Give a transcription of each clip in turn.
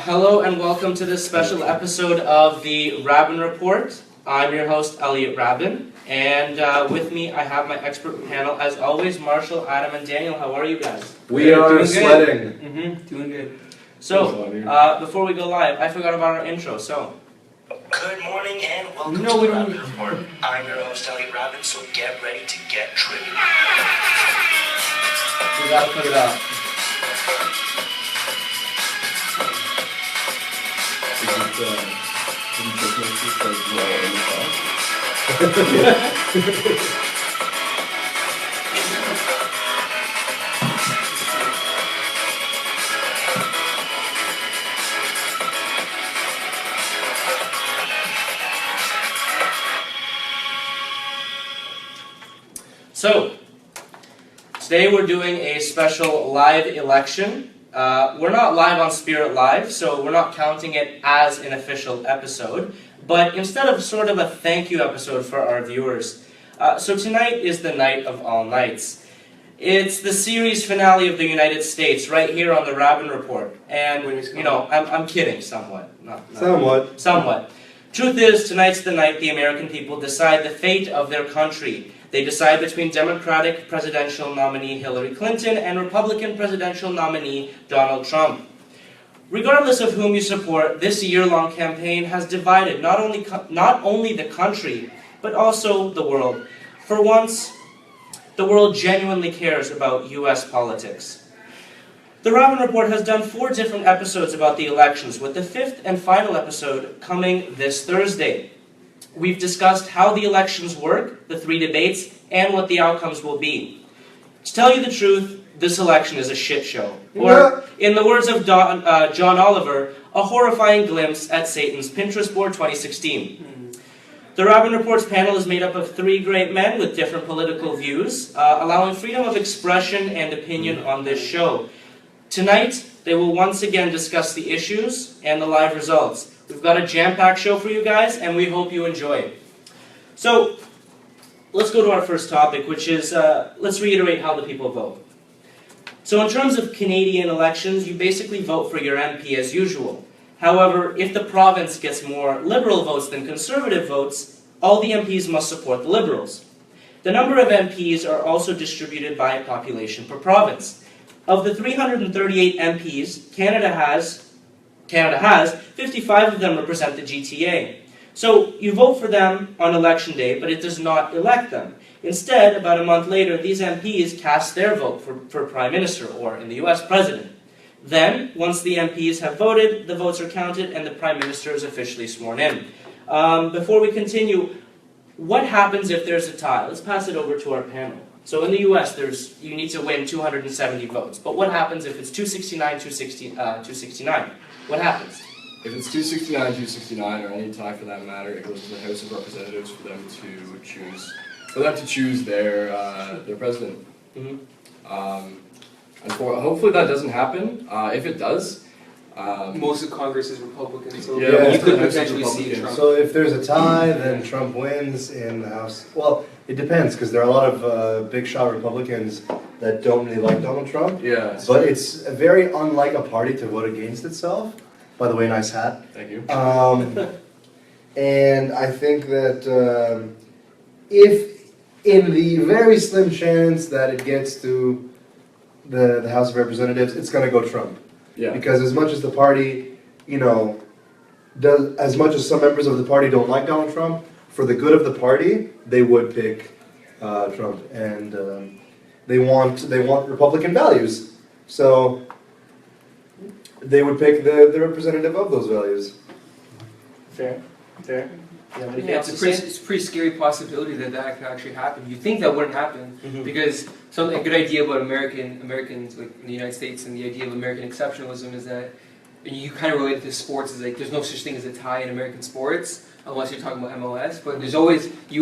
Hello and welcome to this special episode of the Rabin Report. I'm your host, Elliot Rabin, and with me I have my expert panel, as always, Marshall, Adam, and Daniel. How are you guys? We are sledding. Doing good. So, before we go live, I forgot about our intro, so... Good morning and welcome to the Rabin Report. I'm your host, Elliot Rabin, so get ready to get trippy. We gotta put it up. So, today we're doing a special live election. We're not live on Spirit Live, so we're not counting it as an official episode, but instead of sort of a thank you episode for our viewers. So tonight is the night of all nights. It's the series finale of the United States, right here on the Rabin Report. And, you know, I'm kidding somewhat. Somewhat. Truth is, tonight's the night the American people decide the fate of their country. They decide between Democratic Presidential Nominee Hillary Clinton and Republican Presidential Nominee Donald Trump. Regardless of whom you support, this year-long campaign has divided not only the country, but also the world. For once, the world genuinely cares about U.S. politics. The Rabin Report has done 4 different episodes about the elections, with the 5th and final episode coming this Thursday. We've discussed how the elections work, the 3 debates, and what the outcomes will be. To tell you the truth, this election is a shit show. Or, in the words of John Oliver, a horrifying glimpse at Satan's Pinterest board 2016. The Rabin Report's panel is made up of 3 great men with different political views, allowing freedom of expression and opinion on this show. Tonight, they will once again discuss the issues and the live results. We've got a jam-packed show for you guys, and we hope you enjoy it. So, let's go to our first topic, which is, let's reiterate how the people vote. So in terms of Canadian elections, you basically vote for your MP as usual. However, if the province gets more Liberal votes than Conservative votes, all the MPs must support the Liberals. The number of MPs are also distributed by population per province. Of the 338 MPs, Canada has 55 of them represent the GTA. So you vote for them on election day, but it does not elect them. Instead, about a month later, these MPs cast their vote for Prime Minister, or in the US, President. Then, once the MPs have voted, the votes are counted and the Prime Minister is officially sworn in. Before we continue, what happens if there's a tie? Let's pass it over to our panel. So in the US, you need to win 270 votes. But what happens if it's 269? What happens? If it's 269, or any tie for that matter, it goes to the House of Representatives for them to choose their president. Mm-hmm. And hopefully that doesn't happen. If it does, most of Congress is Republican, so you could potentially see Trump. So if there's a tie, then Trump wins in the House. Well, it depends, because there are a lot of big shot Republicans that don't really like Donald Trump. Yeah. But it's very unlike a party to vote against itself. By the way, nice hat. Thank you. And I think that if in the very slim chance that it gets to the House of Representatives, it's going to go Trump. Yeah. Because as much as the party, as much as some members of the party don't like Donald Trump, for the good of the party, they would pick Trump, and they want Republican values, so they would pick the representative of those values. Fair. Yeah, it's a pretty scary possibility that could actually happen. You think that wouldn't happen, because a good idea about Americans, like in the United States, and the idea of American exceptionalism is that, and you kind of relate it to sports, is like there's no such thing as a tie in American sports unless you're talking about MLS. But you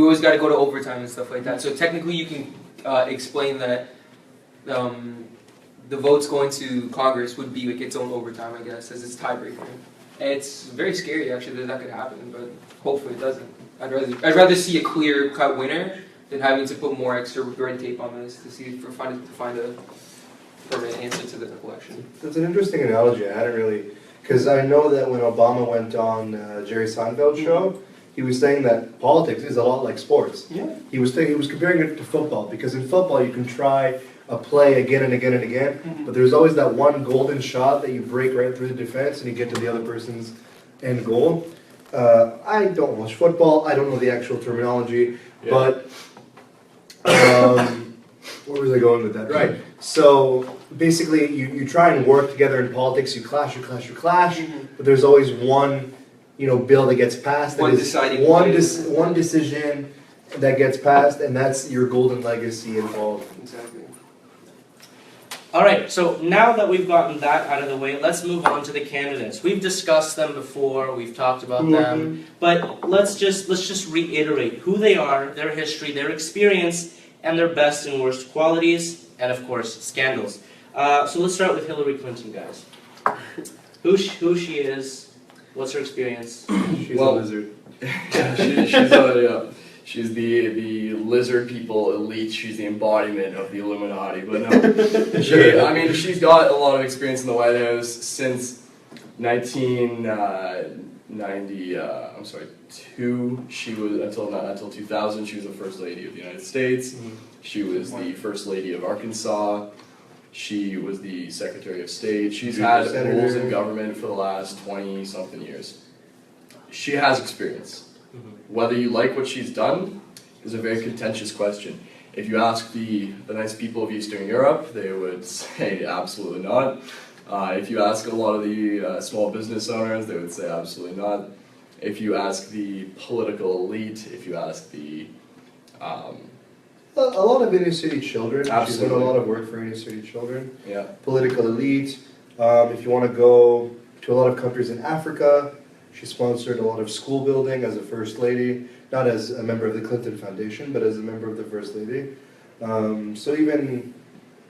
always got to go to overtime and stuff like that. So technically, you can explain that the votes going to Congress would be like its own overtime, I guess, as its tiebreaker. It's very scary, actually, that could happen, but hopefully it doesn't. I'd rather see a clear-cut winner than having to put more extra red tape on this to find a permanent answer to the election. That's an interesting analogy. I hadn't really Because I know that when Obama went on Jerry Seinfeld's show, he was saying that politics is a lot like sports. Yeah. He was comparing it to football, because in football you can try a play again and again and again, but there's always that one golden shot that you break right through the defense and you get to the other person's end goal. I don't watch football, I don't know the actual terminology, but where was I going with that? Right. So basically you try and work together in politics, you clash, but there's always one, bill that gets passed. One deciding one decision that gets passed, and that's your golden legacy involved. Exactly. All right, so now that we've gotten that out of the way, let's move on to the candidates. We've discussed them before, we've talked about them, but let's just reiterate who they are, their history, their experience, and their best and worst qualities, and of course, scandals. So let's start with Hillary Clinton, guys. Who she is, what's her experience? She's a lizard. She's the lizard people elite. She's the embodiment of the Illuminati. But no, she's got a lot of experience in the White House since 1992. She was until 2000. She was the first lady of the United States. She was the first lady of Arkansas. She was the Secretary of State. She's had roles in government for the last 20-something years. She has experience. Whether you like what she's done is a very contentious question. If you ask the nice people of Eastern Europe, they would say absolutely not. If you ask a lot of the small business owners, they would say absolutely not. If you ask the political elite, if you ask the... a lot of inner city children. Absolutely. She's done a lot of work for inner city children. Yeah. Political elite. If you want to go to a lot of countries in Africa, she sponsored a lot of school building as a first lady, not as a member of the Clinton Foundation, but as a member of the first lady. So even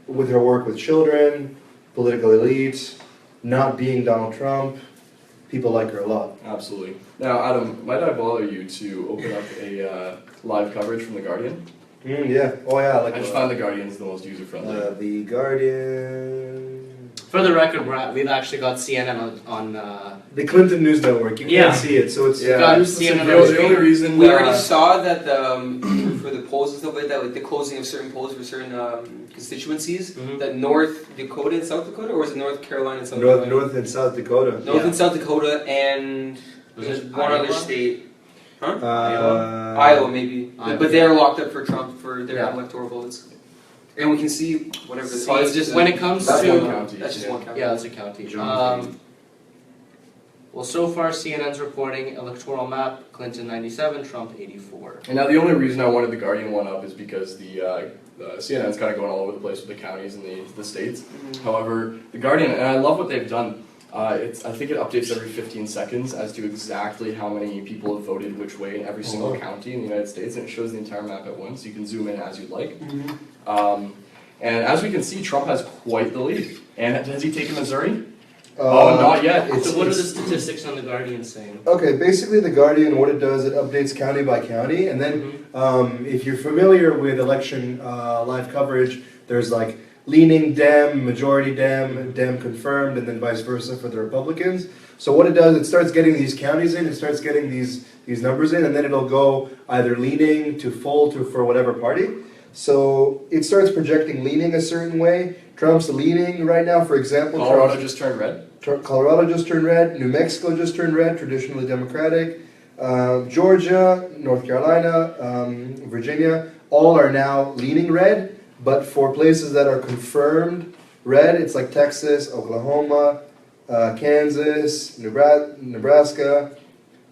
with her work with children, political elite, not being Donald Trump, people like her a lot. Absolutely. Now, Adam, might I bother you to open up a live coverage from The Guardian? Yeah. Oh yeah. I just find The Guardian's the most user-friendly. The Guardian. For the record, we've actually got CNN on The Clinton News Network. You can't see it, so it's got CNN on the only reason We already saw that for the polls and stuff like that, like the closing of certain polls for certain constituencies, that North Dakota and South Dakota, or was it North Carolina and South Dakota? North and South Dakota. North and South Dakota, and Was there's it one Iowa? other state. Huh? Iowa? Maybe. Iowa. But they're locked up for Trump for their Yeah. electoral votes. And we can see whatever the See, it's just when it comes That's to... one county. That's just one county. Yeah, that's a county. Well, so far CNN's reporting electoral map, Clinton 97, Trump 84. And now the only reason I wanted the Guardian one up is because the CNN's kind of going all over the place with the counties and the states. However, the Guardian, and I love what they've done, I think it updates every 15 seconds as to exactly how many people have voted which way in every single county in the United States, and it shows the entire map at once. You can zoom in as you'd like. And as we can see, Trump has quite the lead. And has he taken Missouri? Not yet. So what are the statistics on The Guardian saying? Okay, basically The Guardian, what it does, it updates county by county, and then if you're familiar with election live coverage, there's like leaning Dem, majority Dem, Dem confirmed, and then vice versa for the Republicans. So what it does, it starts getting these counties in, it starts getting these numbers in, and then it'll go either leaning to full to for whatever party. So it starts projecting leaning a certain way. Trump's leaning right now, for example. Colorado just turned red. Colorado just turned red. New Mexico just turned red, traditionally Democratic. Georgia, North Carolina, Virginia, all are now leaning red. But for places that are confirmed red, it's like Texas, Oklahoma, Kansas, Nebraska,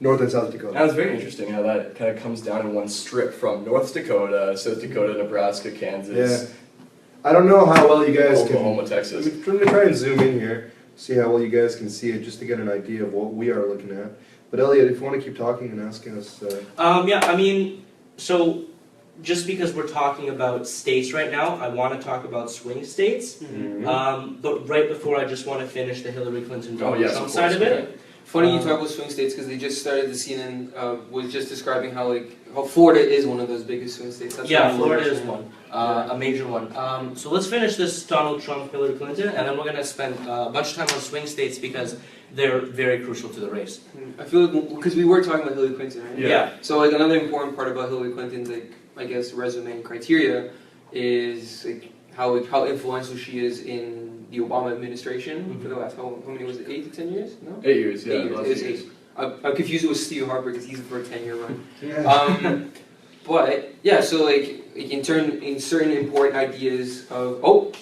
North and South Dakota. Now it's very interesting how that kind of comes down in one strip from North Dakota, South Dakota, Nebraska, Kansas, Yeah. I don't know how well you guys Oklahoma, can... Texas. I'm going to try and zoom in here, see how well you guys can see it, just to get an idea of what we are looking at. But Elliot, if you want to keep talking and asking us... Yeah, I mean, so just because we're talking about states right now, I want to talk about swing states. But right before, I just want to finish the Hillary Clinton Donald Trump side of it. Funny you talk about swing states because they just started the CNN was just describing how Florida is one of those biggest swing states. That's Yeah, Florida is one, a major one. So let's finish this Donald Trump, Hillary Clinton, and then we're going to spend a bunch of time on swing states because they're very crucial to the race. I feel like, because we were talking about Hillary Clinton, right? Yeah. So like another important part about Hillary Clinton's, like, I guess, resume and criteria is like how influential she is in the Obama administration for the last, how many was it, 8 to 10 years? No? 8 years, yeah. 8 years. last It was years. 8. I'm confused with Steve Harper because he's for a 10-year run. Yeah. But yeah, so like in certain important ideas of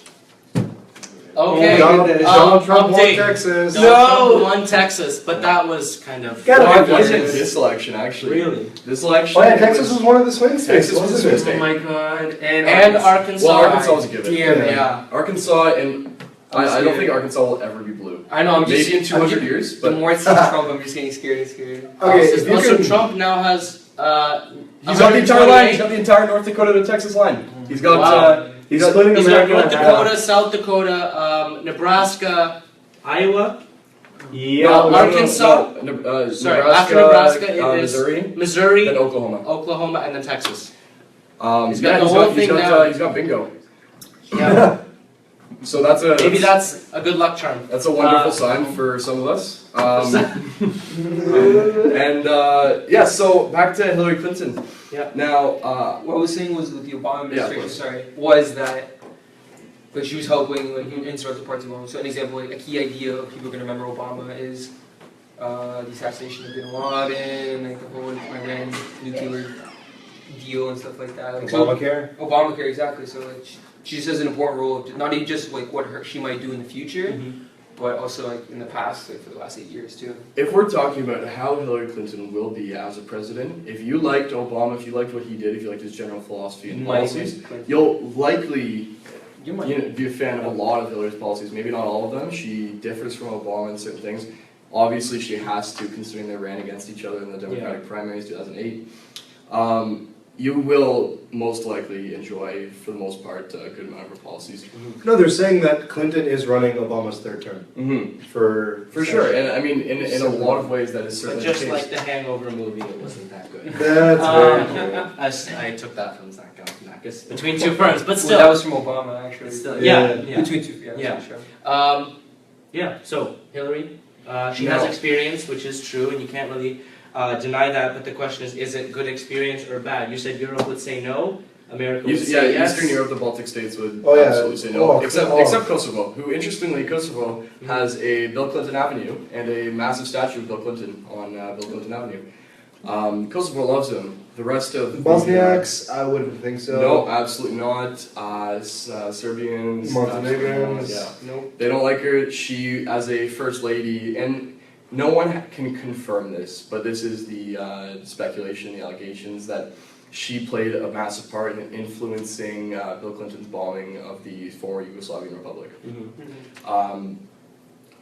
Okay. Donald Trump won update. Texas. Donald Trump won Texas, but that was kind of. Gotta Well, be it wasn't Texas. this election, actually. Really? This election. Oh yeah, Texas was one of the swing states, Texas was wasn't a it? swing oh my god, And Arkansas. Well, Arkansas was a given. Yeah. Arkansas, and I'm I don't scared. think Arkansas will ever be blue. I know. I'm just Maybe in 200 years, The but more I see Trump, I'm just getting scared and scared. Okay, if you so can, Trump now has. he's got the entire line. He's 128. got the entire North Dakota to Texas line. He's got. Wow. he's splitting He's got America North in half. Dakota, South Dakota, Nebraska, Iowa. Yeah. Arkansas. Sorry, after Nebraska, it is Missouri, Missouri, then Oklahoma. Oklahoma, and then Texas. He's got the whole thing down. He's got bingo. Yeah. So that's a Maybe that's a good luck charm. that's a wonderful sign for some of us. Yeah, so back to Hillary Clinton. Yeah. Now, What I was saying was with the Obama Yeah, of administration, course. sorry, was that like she was helping like insert the parts of Obama. So an example, like a key idea of people are going to remember Obama is the assassination of Bin Laden, like the whole Iran nuclear deal and stuff like that. Like, Obamacare. So, Obamacare, exactly. So like she just has an important role of not even just like what she might do in the future, but also like in the past, like for the last 8 years too. if we're talking about how Hillary Clinton will be as a president, if you liked Obama, if you liked what he did, if you liked his general philosophy and policies, you'll likely be a fan of a lot of Hillary's policies. Maybe not all of them. She differs from Obama in certain things. Obviously, she has to, considering they ran against each other in the Democratic primaries 2008. You will most likely enjoy, for the most part, a good amount of her policies. No, they're saying that Clinton is running Obama's third term. For sure, and I mean, in a lot of ways, that is But certainly just the case. like the Hangover movie, it wasn't that good. That's very true. I took that from Zach Galifianakis between two ferns, but Well, still. that was from Obama actually. Still, Yeah. yeah. Between two, Yeah. sure. Yeah, so Hillary, she has experience, which is true, and you can't really deny that, but the question is it good experience or bad? You said Europe would say no, America would say yes. Eastern Europe, the Baltic states would Oh, yeah. absolutely say no. Oh, except Kosovo, who interestingly, Kosovo has a Bill Clinton Avenue and a massive statue of Bill Clinton on Bill Clinton Avenue. Kosovo loves him. The rest of Bosniaks, I wouldn't think so. no, absolutely not. Serbians, Montenegrins. yeah. Nope. They don't like her. She, as a first lady, and no one can confirm this, but this is the speculation, the allegations that she played a massive part in influencing Bill Clinton's bombing of the former Yugoslavian Republic.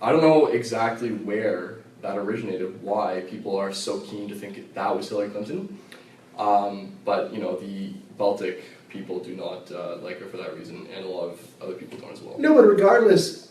I don't know exactly where that originated, why people are so keen to think that was Hillary Clinton, but you know, the Baltic people do not like her for that reason, and a lot of other people don't as well. No, but regardless,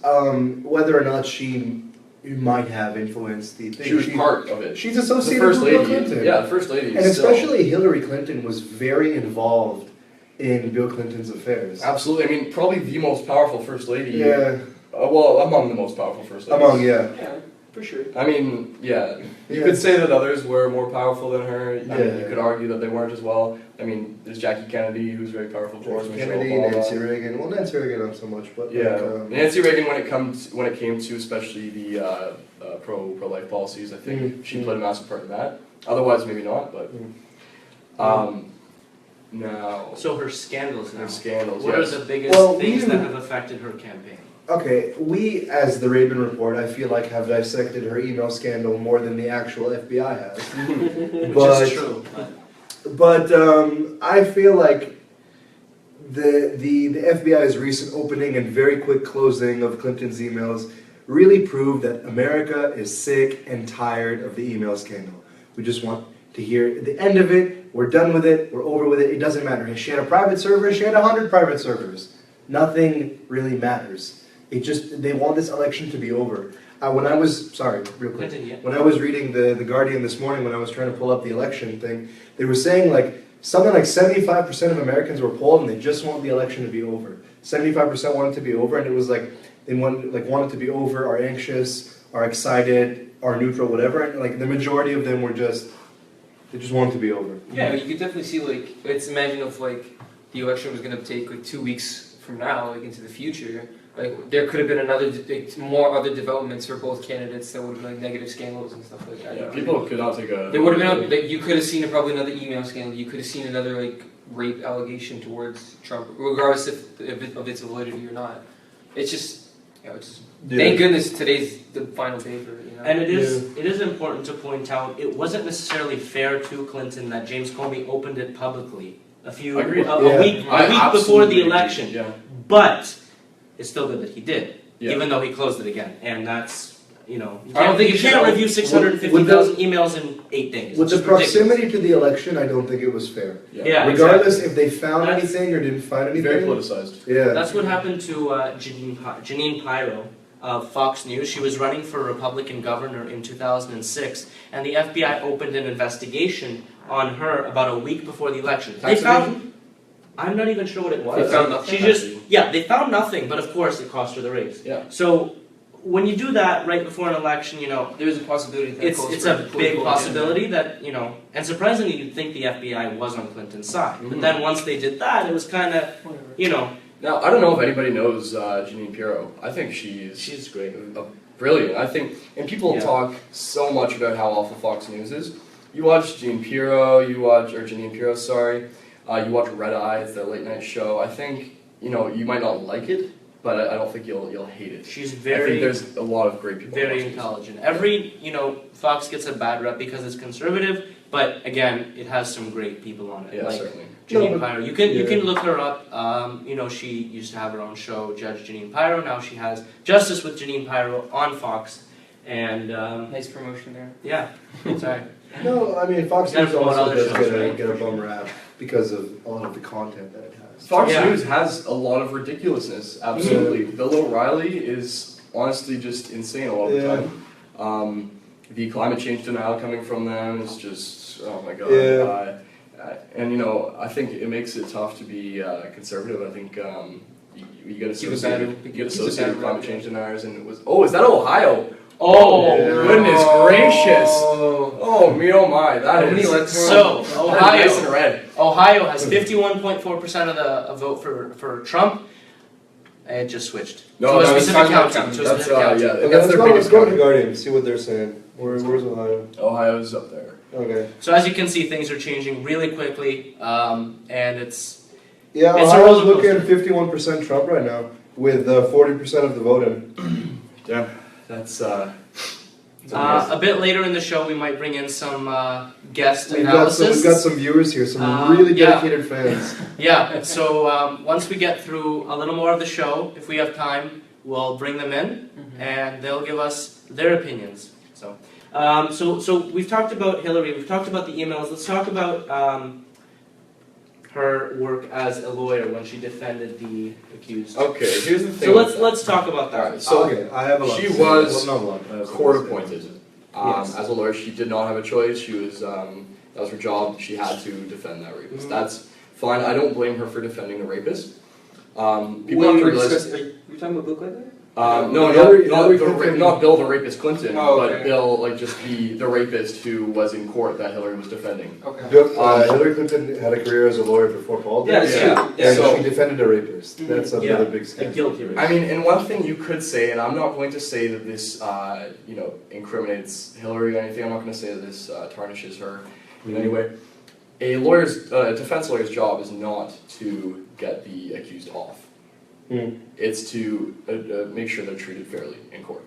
whether or not she might have influenced the thing, She was part of it. she's The associated first with Bill lady, Clinton. yeah, the first lady. And still- especially Hillary Clinton was very involved in Bill Clinton's affairs. Absolutely, I mean, probably the most powerful first lady. Yeah, Well, among the most powerful first ladies. among, yeah. Yeah, for sure. I mean, yeah. You Yeah. could say that others were more powerful than her. I mean, Yeah. you could argue that they weren't as well. I mean, there's Jackie Kennedy, who's very powerful, of course. Michelle Kennedy, Obama. Nancy Reagan. Well, Nancy Reagan not so much, but Yeah, like, Nancy Reagan, when it came to especially the pro-life policies, I think she played a massive part in that. Otherwise, maybe not. But now, So her scandals now. her scandals. What yes. are the biggest Well, things we- that have affected her campaign? okay, we as the Rabin Report, I feel like have dissected her email scandal more than the actual FBI has. Which But- is true. But I feel like the FBI's recent opening and very quick closing of Clinton's emails really proved that America is sick and tired of the email scandal. We just want to hear the end of it. We're done with it. We're over with it. It doesn't matter. She had a private server. She had 100 private servers. Nothing really matters. It just, they want this election to be over. When I was, sorry, real quick. Continue. When I was reading the Guardian this morning, when I was trying to pull up the election thing, they were saying like something like 75% of Americans were polled and they just want the election to be over. 75% wanted to be over, and it was like they wanted it to be over, are anxious, are excited, are neutral, whatever. And like the majority of them were they just want it to be over. Yeah, you could definitely see like, let's imagine if like the election was going to take like 2 weeks from now, like into the future. Like there could have been more other developments for both candidates that would have been like negative scandals and stuff like that. Yeah, people could not take a. There would have been like, you could have seen probably another email scandal. You could have seen another like rape allegation towards Trump, regardless of its validity or not. It's just, thank goodness today's the final day for it. You know? And it is important to point out it wasn't necessarily fair to Clinton that James Comey opened it publicly a week before the election. Yeah. But it's still good that he did, Yeah. even though he closed it again. And that's, you I don't think you can't review 650,000 emails in 8 days. With It's the just ridiculous. proximity to the election, I don't think it was fair. Yeah, Regardless exactly. if they found That's- anything or didn't find anything. Very politicized. Yeah. That's what happened to Janine Pirro of Fox News. She was running for Republican governor in 2006, and the FBI opened an investigation on her about a week before the election. They found. I'm not even sure what it was. They found nothing? They found nothing, but of course it cost her the race. Yeah. So when you do that right before an election, There's a possibility that it's a big possibility that, and surprisingly you'd think the FBI was on Clinton's side. But then once they did that, it was kind of, Now, I don't know if anybody knows Janine Pirro. I think she's great. Brilliant. I think, and people talk so much about how awful Fox News is. You watch Janine Pirro, you watch Red Eye, it's their late night show. I think, you might not like it, but I don't think you'll hate it. She's I think very, there's a lot of great people. very intelligent. Fox gets a bad rep because it's conservative, but again, it has some great people on it. Yeah, like certainly. Janine Pirro. You can look her up. She used to have her own show, Judge Janine Pirro. Now she has Justice with Janine Pirro on Fox. And nice promotion there. Yeah, sorry. No, I mean Fox Gotta News promote also other does shows, right? get a bum rap because of a lot of the content that it has. Fox Yeah. News has a lot of ridiculousness, absolutely. Bill O'Reilly is honestly just insane a lot of the time. The climate change denial coming from them is just, oh my god. Yeah. And I think it makes it tough to be conservative. I think you get associated with climate change deniers, and it was, is that Ohio? Oh, Yeah. goodness gracious. Oh, me, oh my, that is So, nice and red. Ohio has 51.4% of the vote for Trump. It just switched. No, to a that was specific Wisconsin. county. To a That's, specific county. yeah, Okay, that's their biggest let's go to county. the Guardian, see what they're saying. Where's Ohio? Ohio's up there. Okay. So as you can see, things are changing really quickly, and it's Yeah, It's a Ohio's roller looking at 51% Trump right now, with 40% of the vote in. Yeah, that's a bit later in the show. We might bring in some guest We've analysis. got some viewers here, some really yeah. dedicated fans. Yeah. So once we get through a little more of the show, if we have time, we'll bring them in, and they'll give us their opinions. So, so we've talked about Hillary. We've talked about the emails. Let's talk about her work as a lawyer when she defended the accused. okay. Here's the thing. So let's talk about that. Alright, so Okay, I have a lot. she to say. was Well, not a lot. I have something court to say. appointed Yes. as a lawyer. She did not have a choice. She was that was her job. She had to defend that rapist. That's fine. I don't blame her for defending the rapist. People have to realize. Are you talking about Bill Clinton? No, Hillary not Clinton. not Bill the rapist Clinton, Oh, but okay. Bill just the rapist who was in court that Hillary was defending. Okay. Hillary Clinton had a career as a lawyer before politics. Yeah, Yeah. yeah. And So- she defended a rapist. That's Yeah. another big A scandal. guilty rape. I mean, and one thing you could say, and I'm not going to say that this, incriminates Hillary or anything. I'm not going to say that this tarnishes her in any way. A defense lawyer's job is not to get the accused off. It's to make sure they're treated fairly in court.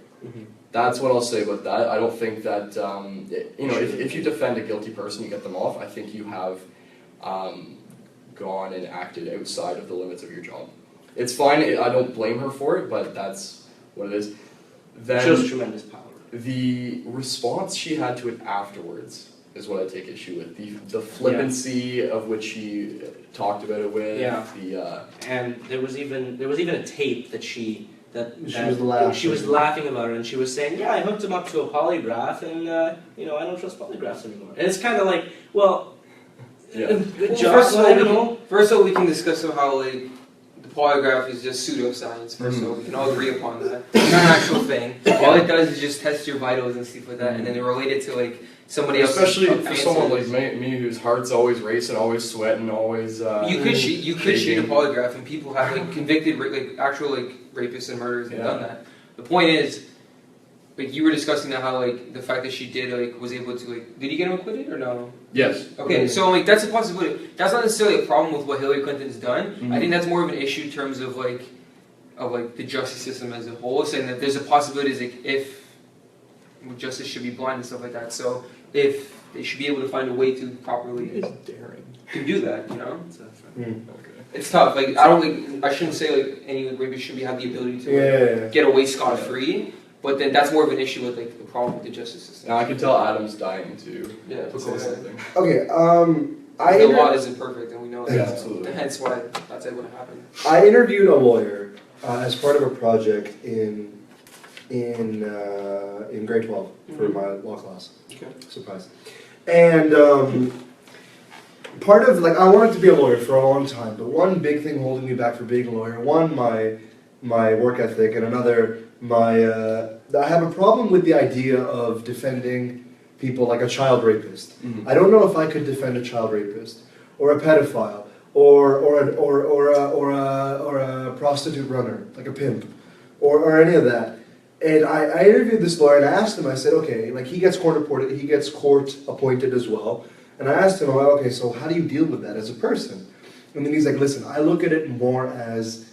That's what I'll say about that. I don't think that if you defend a guilty person, you get them off. I think you have gone and acted outside of the limits of your job. It's fine. I don't blame her for it, but that's what it is. Then Shows tremendous power. the response she had to it afterwards is what I take issue with. The flippancy of which she talked about it with. Yeah. The And there was even a tape that she was laughing. She was laughing about it, and she was saying, "Yeah, I hooked him up to a polygraph, and I don't trust polygraphs anymore." And it's kind of like, well, Yeah. good Well, job. first of all, we can discuss how the polygraph is just pseudoscience, first of all. We can all agree upon that. It's not an actual thing. All it does is just test your vitals and stuff like that, and then they relate it to like somebody else. Especially for someone like me whose heart's always racing, always sweating, always. You could cheat a polygraph, and people have like convicted actual like rapists and murderers have done that. The point is, like you were discussing that how like the fact that she did like was able to like did he get him acquitted or no? Yes. Okay, so like that's a possibility. That's not necessarily a problem with what Hillary Clinton's done. I think that's more of an issue in terms of like the justice system as a whole, saying that there's a possibility like if justice should be blind and stuff like that. So if they should be able to find a way to properly to do that, you know. It's tough. Like I shouldn't say like any rapist should have the ability to get away scot free. But then that's more of an issue with like the problem with the justice system. Now I can tell Adam's dying to to say something. Okay, the law isn't perfect, and we know that. Yeah, absolutely. Hence why that's able to happen. I interviewed a lawyer as part of a project in grade 12 for my law class. Okay. Surprise. And part of I wanted to be a lawyer for a long time, but one big thing holding me back for being a lawyer, one my work ethic, and another I have a problem with the idea of defending people like a child rapist. I don't know if I could defend a child rapist or a pedophile or a prostitute runner, like a pimp, or any of that. And I interviewed this lawyer and I asked him, I said, okay, like he gets court appointed as well. And I asked him, okay, so how do you deal with that as a person? And then he's like, listen, I look at it more as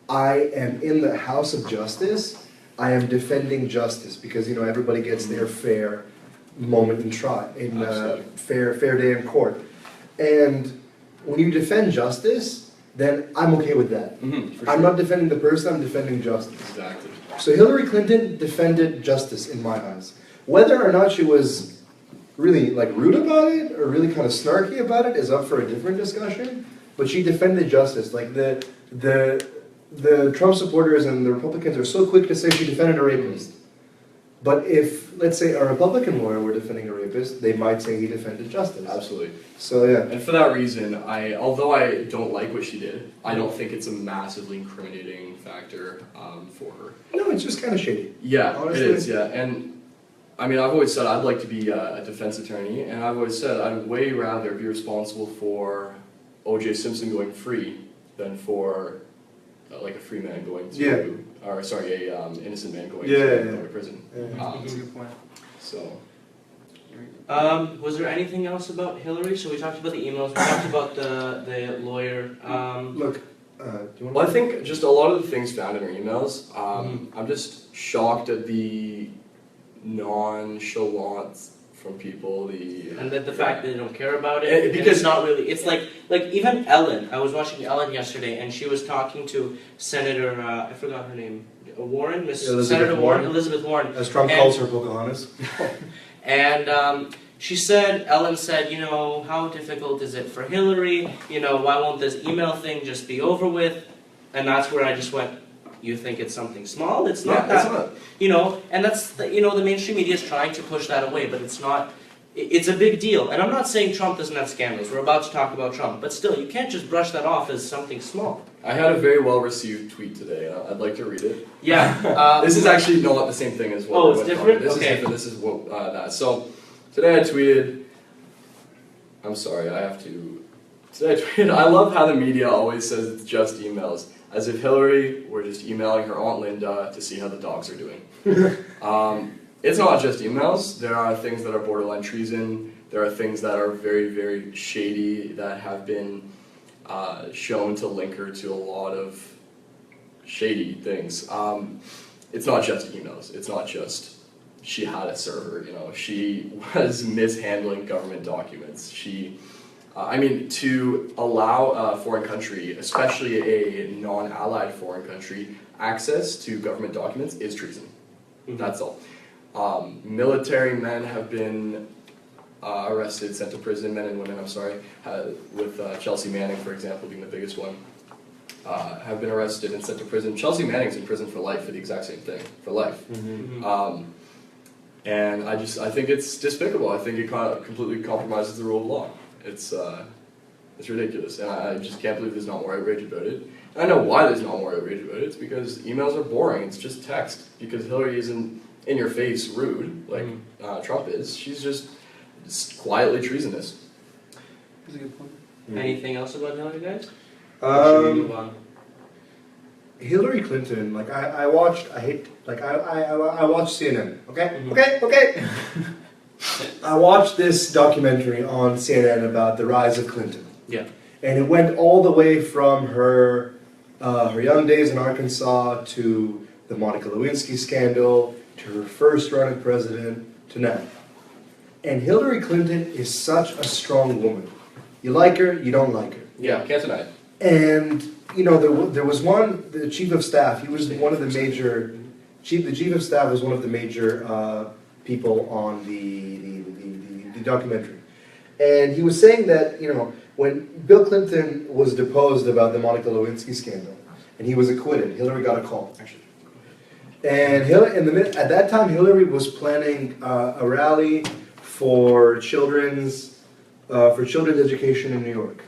I am in the house of justice. I am defending justice because everybody gets their fair moment in trial, fair day in court. And when you defend justice, then I'm okay with that. I'm not defending the person, I'm defending justice. Exactly. So Hillary Clinton defended justice in my eyes. Whether or not she was really rude about it or really kind of snarky about it is up for a different discussion. But she defended justice. Like the Trump supporters and the Republicans are so quick to say she defended a rapist. But if, let's say, a Republican lawyer were defending a rapist, they might say he defended justice. Absolutely. So, yeah. And for that reason, although I don't like what she did, I don't think it's a massively incriminating factor for her. No, it's just kind of shady. Yeah, honestly. It is, yeah. And, I mean, I've always said I'd like to be a defense attorney, and I've always said I'd way rather be responsible for O.J. Simpson going free than for like a free man going to, or sorry, a innocent man going to prison. That's a good point. So. Was there anything else about Hillary? So we talked about the emails. We talked about the lawyer. Look, do you want Well, I think just a lot of the things found in her emails. I'm just shocked at the nonchalance from people, and the fact that they don't care about it, because it's not really. It's like even Ellen. I was watching Ellen yesterday, and she was talking to Senator I forgot her name, Warren, Senator Warren, Elizabeth Warren, as Trump calls her Pocahontas. And she said, Ellen said, how difficult is it for Hillary? Why won't this email thing just be over with? And that's where I just went, you think it's something small? It's not that, it's not. And that's, the mainstream media is trying to push that away, but it's not, it's a big deal. And I'm not saying Trump doesn't have scandals. We're about to talk about Trump. But still, you can't just brush that off as something small. I had a very well-received tweet today. I'd like to read it. Yeah. This is actually not the same thing as what. Oh, it's different? This is different. This is what that. So today I tweeted. I'm sorry. Today I tweeted. I love how the media always says it's just emails, as if Hillary were just emailing her Aunt Linda to see how the dogs are doing. It's not just emails. There are things that are borderline treason. There are things that are very, very shady that have been shown to link her to a lot of shady things. It's not just emails. It's not just she had a server. She was mishandling government documents. To allow a foreign country, especially a non-allied foreign country, access to government documents is treason. That's all. Military men have been arrested, sent to prison, men and women, with Chelsea Manning, for example, being the biggest one, have been arrested and sent to prison. Chelsea Manning's in prison for life for the exact same thing, for life. And I think it's despicable. I think it completely compromises the rule of law. It's ridiculous, and I just can't believe there's not more outrage about it. And I know why there's not more outrage about it. It's because emails are boring. It's just text. Because Hillary isn't in your face rude like Trump is. She's just quietly treasonous. That's a good point. Anything else about Hillary, guys? Um, Or should we move on? Hillary Clinton, like I watched CNN. Okay, Mhm. okay. I watched this documentary on CNN about the rise of Clinton. Yeah. And it went all the way from her young days in Arkansas to the Monica Lewinsky scandal to her first run as president to now. And Hillary Clinton is such a strong woman. You like her, you don't like her. Yeah, can't deny it. And there was the chief of staff. He was one of the major. The chief of staff was one of the major people on the documentary, and he was saying that when Bill Clinton was deposed about the Monica Lewinsky scandal, and he was acquitted, Hillary got a call. And at that time, Hillary was planning a rally for children's education in New York.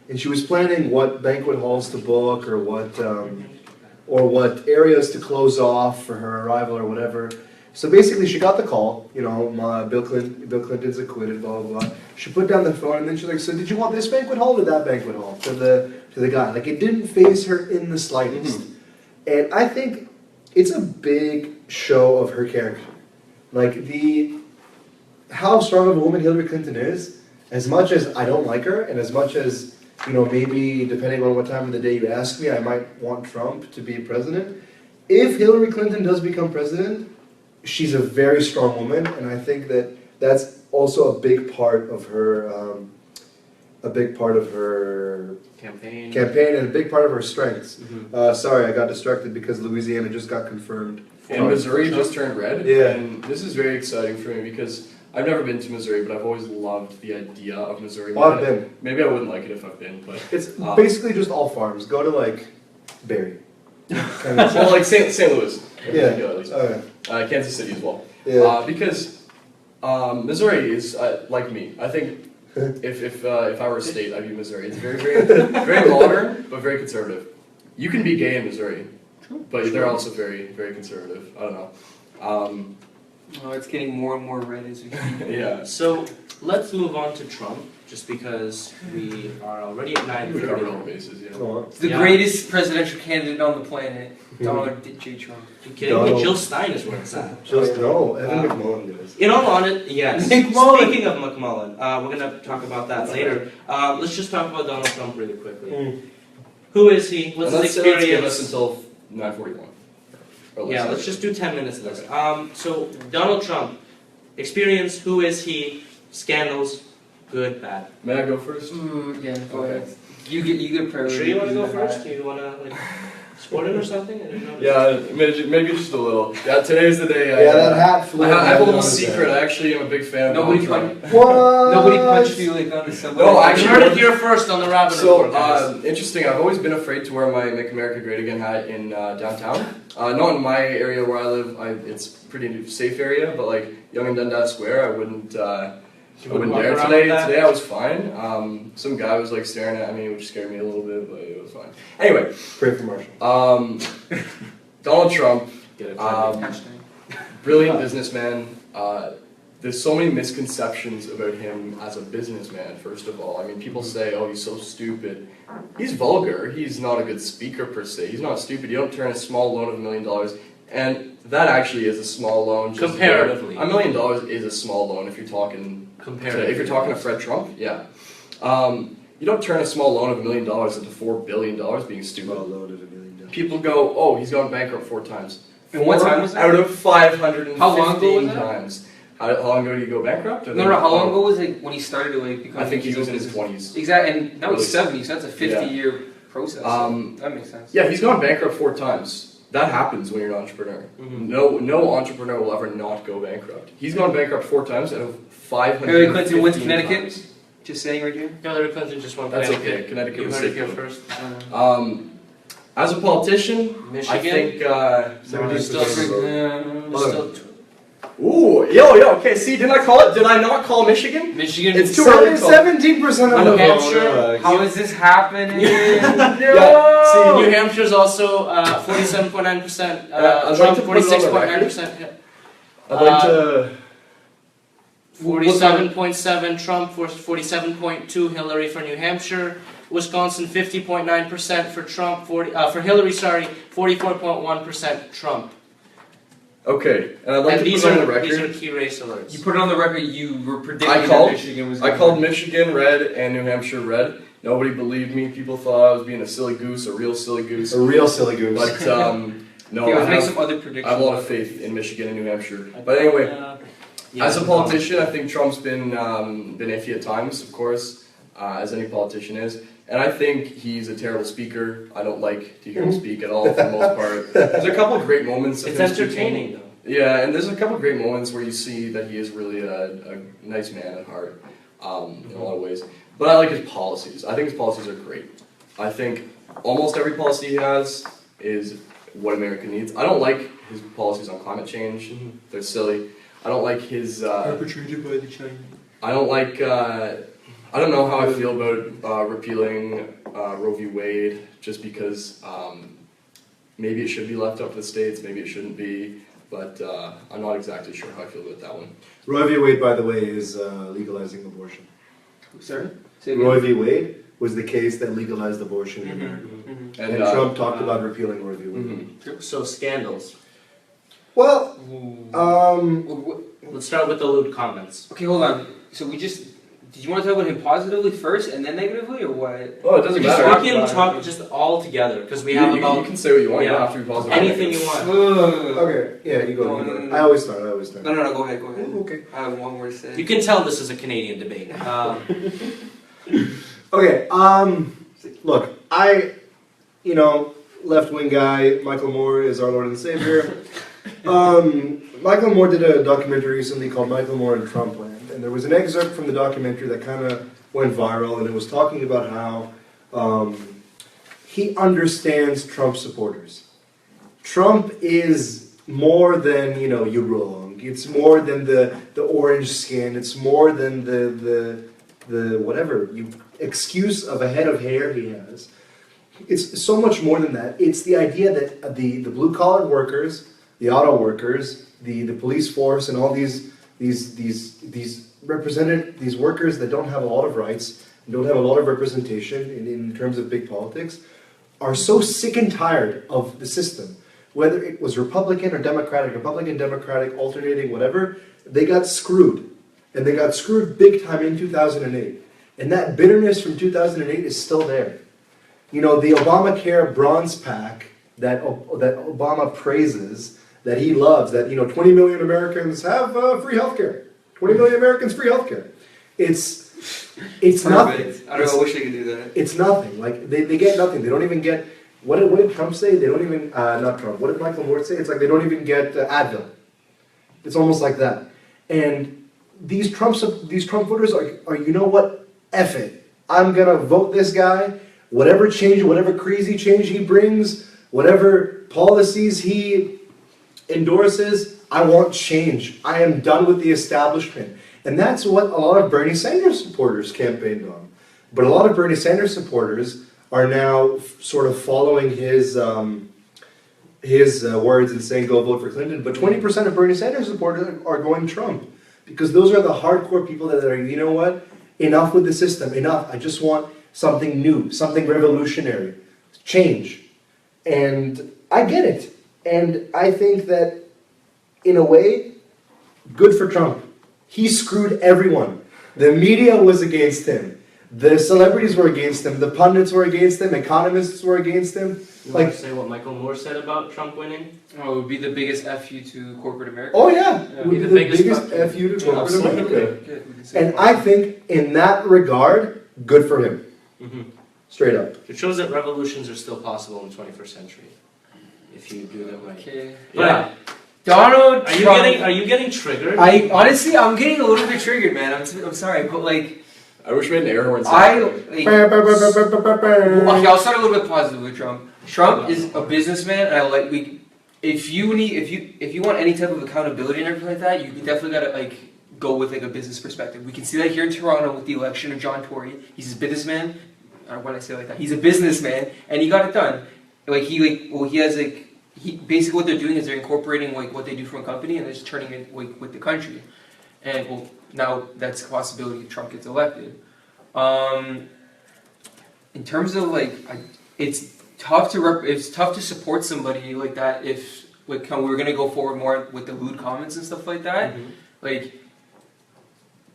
And she was planning what banquet halls to book or what areas to close off for her arrival or whatever. So basically she got the call, Bill Clinton's acquitted, blah, blah, blah. She put down the phone and then she's like, so did you want this banquet hall or that banquet hall? To the guy. Like it didn't faze her in the slightest. And I think it's a big show of her character. Like how strong of a woman Hillary Clinton is, as much as I don't like her and as much as maybe depending on what time of the day you ask me, I might want Trump to be president. If Hillary Clinton does become president, she's a very strong woman, and I think that's also a big part of her, Campaign and a big part of her strengths. Sorry, I got distracted because Louisiana just got confirmed. And Missouri just turned red. Yeah. And this is very exciting for me because I've never been to Missouri, but I've always loved the idea of Missouri. Well, I've been. Maybe I wouldn't like it if I've been, but It's basically just all farms. Go to like Barrie. well, like St. Louis. Yeah. At least. Kansas City as well. Yeah. Because Missouri is like me. I think if I were a state, I'd be Missouri. It's very very modern, but very conservative. You can be gay in Missouri, but they're also very very conservative. I don't know. Oh, it's getting more and more red as we speak. Yeah. So let's move on to Trump, just because we are already at We covered all 9:30. bases. Yeah. It's the Yeah. greatest presidential candidate on the planet, Donald J. Trump. You kidding me? Donald. Jill Stein is where it's at. Just no, Evan McMullen is. In all honesty, yes. McMullen. Speaking of McMullen, we're going to talk about that later. Let's just talk about Donald Trump really quickly. Who is he? What's his Let's give us experience? until 9:41. Yeah, let's just do 10 minutes of this. So, Donald Trump, experience, who is he? Scandals, good, bad. May I go first? Yeah, go Okay. ahead. You get priority. Sure you want to go first? Do you want to support him or something? I didn't know. Yeah, maybe just a little. Yeah, today's the day. That hat flew. I have a little secret. I actually am a big fan of Nobody Donald Trump. What? Nobody punched you like on the subway. No, You actually, heard it here first on the Rabbit So, Report, guys. interesting. I've always been afraid to wear my Make America Great Again hat in downtown. Not in my area where I live. It's a pretty safe area, but like Yonge and Dundas Square, I wouldn't wouldn't walk dare around today. with that? Today I was fine. Some guy was like staring at me, which scared me a little bit, but it was fine. Anyway, Pray for Marshall. Donald Trump, Get it. Hashtag. brilliant businessman. There's so many misconceptions about him as a businessman, first of all. I mean, people say, oh, he's so stupid. He's vulgar. He's not a good speaker, per se. He's not stupid. You don't turn a small loan of $1 million, and that actually is a small loan. Just Comparatively. $1 million is a small loan if you're talking Comparatively. if you're talking to Fred Trump, yeah. You don't turn a small loan of $1 million into $4 billion being stupid. Well loaded $1 million. People go, oh, he's gone bankrupt 4 times. And what time was that? Out of 515 How long ago was that? times. How long ago did he go bankrupt? Or No, how long ago was it when he started to like become? I think he his was own in his business? 20s. Exactly, and now he's Really? 70, so that's a 50-year process. That makes sense. Yeah, he's gone bankrupt 4 times. That happens when you're an entrepreneur. Mhm. No entrepreneur will ever not go bankrupt. He's gone bankrupt 4 times out of 515 Hillary Clinton went to Connecticut? times. Just saying right here. Hillary Clinton just won That's Connecticut. okay. Connecticut You was heard it here safe. first. As a politician, Michigan. I think... We're still, Hold on. we're still Ooh, yo, okay, see, didn't I call it? Did I not call Michigan? Michigan. It's too early to call. 17% of New the Hampshire. vote. How is this happening? Yeah, see, New Hampshire's also 47.9%. I'd like Trump to put it on the 46.9%. Yeah. I'd like to... 47.7 Trump, 47.2 Hillary for New Hampshire. Wisconsin 50.9% for Trump, for Hillary, 44.1% Trump. Okay, and I'd like And to these put it on are the record. these are key race alerts. You put it on the record. You were predicting I called- that Michigan was. I gonna called win. Michigan red and New Hampshire red. Nobody believed me. People thought I was being a silly goose, a real silly goose. A real silly goose. But no, Okay, I let's make have, some other I predictions. have a lot of faith in Michigan and New Hampshire. But anyway, as a politician, I think Trump's been iffy at times, of course, as any politician is. And I think he's a terrible speaker. I don't like to hear him speak at all, for the most part. There's a couple of great moments of It's him speaking. entertaining though. Yeah, and there's a couple of great moments where you see that he is really a nice man at heart, in a lot of ways. But I like his policies. I think his policies are great. I think almost every policy he has is what America needs. I don't like his policies on climate change. They're silly. I don't like his... Perpetrated by the Chinese. I don't like... I don't know how I feel about repealing Roe v. Wade, just because maybe it should be left up to the states, maybe it shouldn't be. But I'm not exactly sure how I feel about that one. Roe v. Wade, by the way, is legalizing abortion. Sorry? Say again? Roe v. Wade was the case that legalized abortion in America. And Trump talked about repealing Roe v. Wade. So scandals. Well, Let's start with the lewd comments. Okay, hold on. So we just. Did you want to talk about him positively first and then negatively, or what? Oh, it doesn't Just matter. we can talk just all together because we have You about can say what you want. You yeah, don't have to be positive. anything you want. okay, yeah, you go. No, you go. no, no. I always start. No, go ahead, go ahead. Okay. I have one more to say. You can tell this is a Canadian debate. Okay, look, left-wing guy, Michael Moore is our Lord and Savior. Michael Moore did a documentary recently called Michael Moore and Trumpland, and there was an excerpt from the documentary that kind of went viral, and it was talking about how he understands Trump supporters. Trump is more than, you're wrong. It's more than the orange skin. It's more than the whatever excuse of a head of hair he has. It's so much more than that. It's the idea that the blue-collar workers, the auto workers, the police force, and all these workers that don't have a lot of rights, and don't have a lot of representation in terms of big politics, are so sick and tired of the system. Whether it was Republican, Democratic, alternating, whatever, they got screwed. And they got screwed big time in 2008. And that bitterness from 2008 is still there. The Obamacare bronze pack that Obama praises, that he loves, that 20 million Americans have free healthcare. 20 million Americans free healthcare. It's nothing. I don't know. I wish I could do that. It's nothing. Like they get nothing. They don't even get. What did Trump say? They don't even. Not Trump. What did Michael Moore say? It's like they don't even get Advil. It's almost like that. And these Trump voters are you know what? F it. I'm gonna vote this guy. Whatever change, whatever crazy change he brings, whatever policies he endorses, I want change. I am done with the establishment. And that's what a lot of Bernie Sanders supporters campaigned on. But a lot of Bernie Sanders supporters are now sort of following his words and saying go vote for Clinton. But 20% of Bernie Sanders supporters are going Trump. Because those are the hardcore people that are, you know what? Enough with the system. Enough. I just want something new, something revolutionary, change. And I get it. And I think that, in a way, good for Trump. He screwed everyone. The media was against him. The celebrities were against him. The pundits were against him. Economists were against him. You want to say what Michael Moore said about Trump winning? Oh, it would be the biggest FU to corporate America. Oh yeah, Yeah. it would be the biggest FU to corporate Absolutely. America. Good, we can say And that. I think, in that regard, good for him. Straight up. It shows that revolutions are still possible in the 21st century if you do them right. Okay. Yeah. Donald Are you Trump. getting triggered? I'm getting a little bit triggered, man. I'm sorry, but like I wish we had an air horn. okay, I'll start a little bit positive with Trump. Trump is a businessman, and if you want any type of accountability and everything like that, you definitely gotta like go with like a business perspective. We can see that here in Toronto with the election of John Tory. He's a businessman. When I say it like that, he's a businessman, and he got it done. He basically what they're doing is they're incorporating like what they do from a company and they're just turning it like with the country. And well, now that's a possibility if Trump gets elected. In terms of like, it's tough to support somebody like that if like we're gonna go forward more with the lewd comments and stuff like that. Like,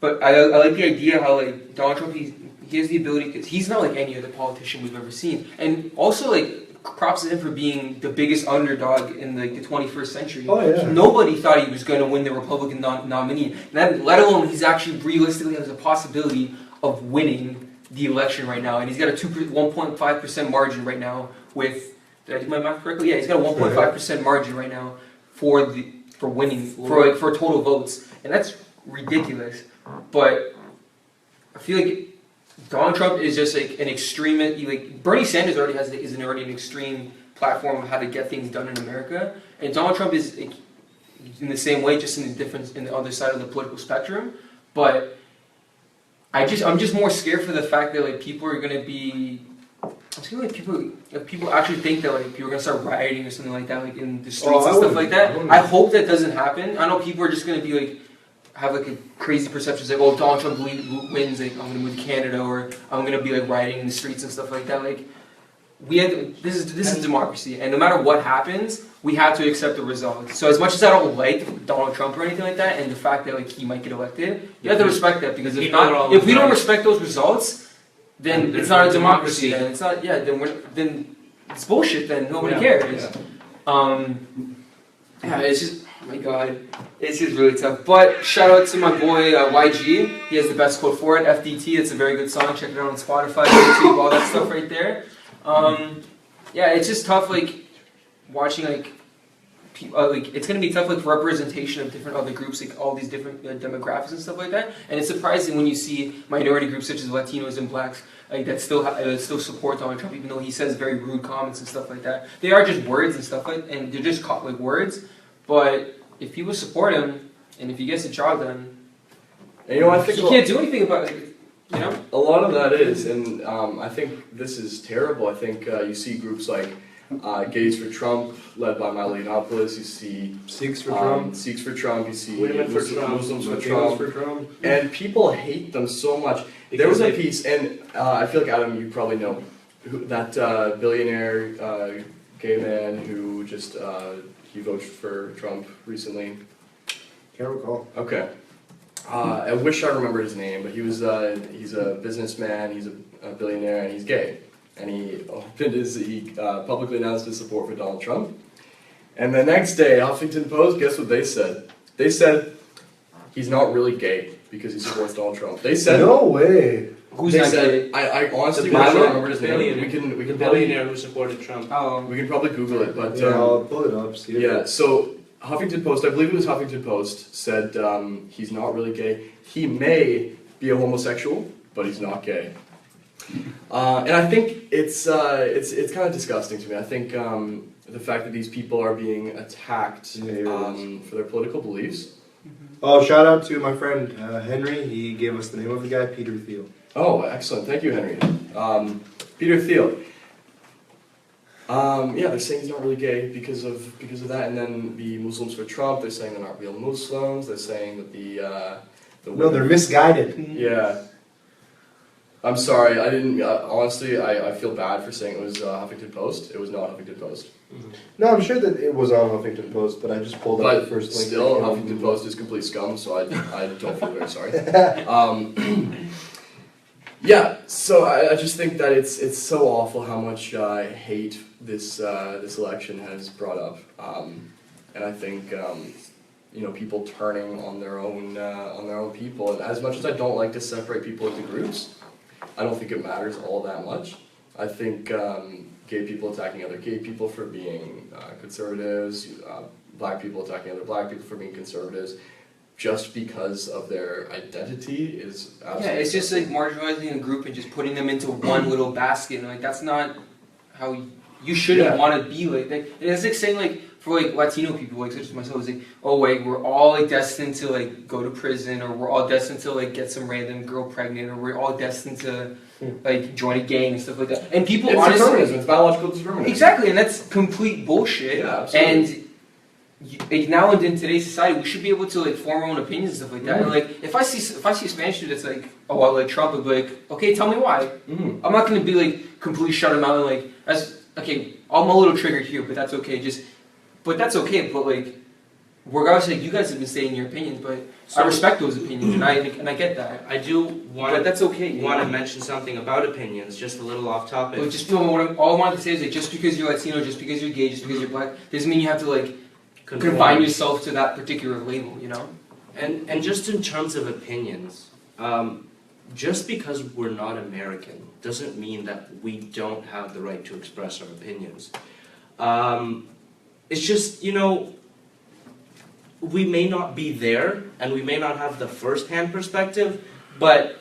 but I like the idea how like Donald Trump he has the ability because he's not like any other politician we've ever seen, and also like props to him for being the biggest underdog in like the 21st century. Oh, yeah. Nobody thought he was going to win the Republican nominee, let alone he's actually realistically has a possibility of winning the election right now, and he's got a 1.5% margin right now. With did I do my math correctly? Yeah, he's got a 1.5% margin right now for winning for total votes, and that's ridiculous. But I feel like Donald Trump is just like an extreme. Like Bernie Sanders already is already an extreme platform of how to get things done in America, and Donald Trump is like, in the same way, just in the other side of the political spectrum. But I'm just more scared for the fact that like people are gonna be. I'm scared like people actually think that like people are gonna start rioting or something like that, like in the streets and stuff like that. I hope that doesn't happen. I know people are just gonna be like. Have like a crazy perception, like, oh, Donald Trump wins, like, I'm gonna move to Canada, or I'm gonna be like rioting in the streets and stuff like that. Like, this is democracy, and no matter what happens, we have to accept the results. So as much as I don't like Donald Trump or anything like that, and the fact that like he might get elected, you have to respect that, because if we don't respect those results, then it's not a democracy, and it's not then it's bullshit. Then nobody cares. It's just. Oh my god, it's just really tough. But shout out to my boy YG. He has the best quote for it. FDT. It's a very good song. Check it out on Spotify, YouTube, all that stuff right there. Yeah, it's just tough. Like watching like it's gonna be tough like for representation of different other groups, like all these different demographics and stuff like that. And it's surprising when you see minority groups such as Latinos and Blacks like that still support Donald Trump, even though he says very rude comments and stuff like that. They are just words and stuff like, and they're just like words. But if people support him, and if he gets the job done, and, I think he can't do anything about it. A lot of that is, and I think this is terrible. I think you see groups like Gays for Trump, led by Milo Yiannopoulos. You see Sikhs for Trump. Sikhs for Trump. You see Women for Trump. Muslims for Latinos Trump. for Trump. And people hate them so much. There was a piece, and I feel like Adam, you probably know that billionaire gay man who just. He voted for Trump recently. Can't recall. Okay. I wish I remembered his name, but he's a businessman, he's a billionaire, and he's gay. And he publicly announced his support for Donald Trump. And the next day, Huffington Post, guess what they said? They said he's not really gay because he supports Donald Trump. They said no way. Who's they that said, gay? I honestly wish I remembered his name. We The can billionaire who supported Trump. we can probably Google it, but Yeah, I'll pull it up. See yeah. So Huffington Post, I believe it was Huffington Post, said he's not really gay. He may be a homosexual, but he's not gay. And I think it's kind of disgusting to me. I think the fact that these people are being attacked for their political beliefs. Oh, shout out to my friend Henry. He gave us the name of the guy, Peter Thiel. Oh, excellent. Thank you, Henry. Peter Thiel. Yeah, they're saying he's not really gay because of that, and then the Muslims for Trump, they're saying they're not real Muslims. They're saying that No, they're misguided. Yeah. I'm sorry, I didn't, honestly, I feel bad for saying it was Huffington Post. It was not Huffington Post. No, I'm sure that it was on Huffington Post, but I just pulled up the first link. Still, Huffington Post is complete scum, so I don't feel very sorry. Yeah, so I just think that it's so awful how much hate this election has brought up, and I think people turning on their own people. And as much as I don't like to separate people into groups, I don't think it matters all that much. I think gay people attacking other gay people for being conservatives, black people attacking other black people for being conservatives, just because of their identity is absolutely... Yeah, it's just like marginalizing a group and just putting them into one little basket. And like that's not how you shouldn't want to be like that. It's like saying like for like Latino people, like such as myself, it's like, oh, like we're all like destined to like go to prison, or we're all destined to like get some random girl pregnant, or we're all destined to like join a gang and stuff like that. And people It's honestly, determinism. It's biological determinism. exactly, and that's complete bullshit. Yeah, absolutely. And like now in today's society, we should be able to like form our own opinions and stuff like that. And like if I see a Spanish dude that's like, oh, I like Trump, I'd be like, okay, tell me why. Mm-hmm. I'm not gonna be like completely shut him out and like that's okay. I'm a little triggered here, but that's okay. But like regardless, like you guys have been saying your opinions, but I respect those opinions and I get that. I do want. But that's okay. Want to mention something about opinions, just a little off topic. But just all I wanted to say is like just because you're Latino, just because you're gay, just because you're black, doesn't mean you have to like confine yourself to that particular label, you know? And just in terms of opinions, just because we're not American doesn't mean that we don't have the right to express our opinions. It's just, you know, we may not be there and we may not have the first-hand perspective, but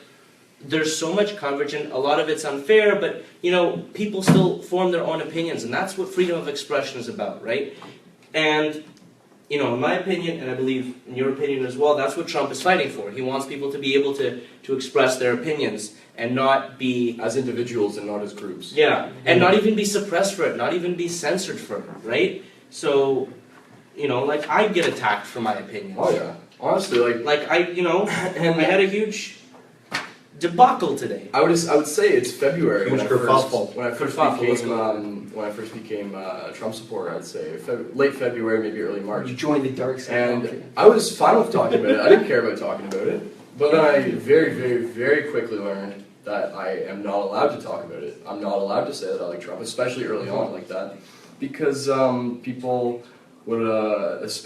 there's so much coverage and a lot of it's unfair, but, you know, people still form their own opinions, and that's what freedom of expression is about, right? And, you know, in my opinion, and I believe in your opinion as well, that's what Trump is fighting for. He wants people to be able to express their opinions and not be... As individuals and not as groups. Yeah, and not even be suppressed for it, not even be censored for it, right? So, you know, like, I get attacked for my opinions. Oh yeah. Honestly, Like, I had a huge debacle today. I would say it's February when I Kerfuffle. first became a Trump supporter. I'd say late February, maybe early March. You joined the dark side. And I was fine with talking about it. I didn't care about talking about it. But then I very, very, very quickly learned that I am not allowed to talk about it. I'm not allowed to say that I like Trump, especially early on like that, because people would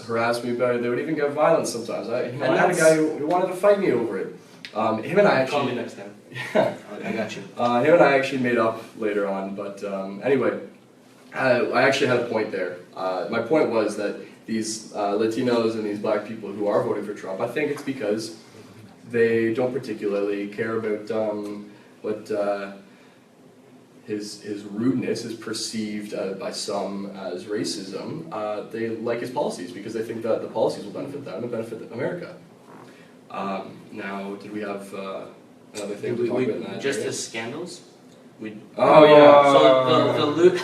harass me about it. They would even get violent sometimes. I had a guy who wanted to fight me over it. Him and I actually... Call me next time. Yeah. I got you. Him and I actually made up later on, but anyway, I actually had a point there. My point was that these Latinos and these black people who are voting for Trump, I think it's because they don't particularly care about what his rudeness is perceived by some as racism. They like his policies because they think that the policies will benefit them and benefit America. Now, did we have another thing to talk about in that just area? as scandals? Oh yeah. So the loot.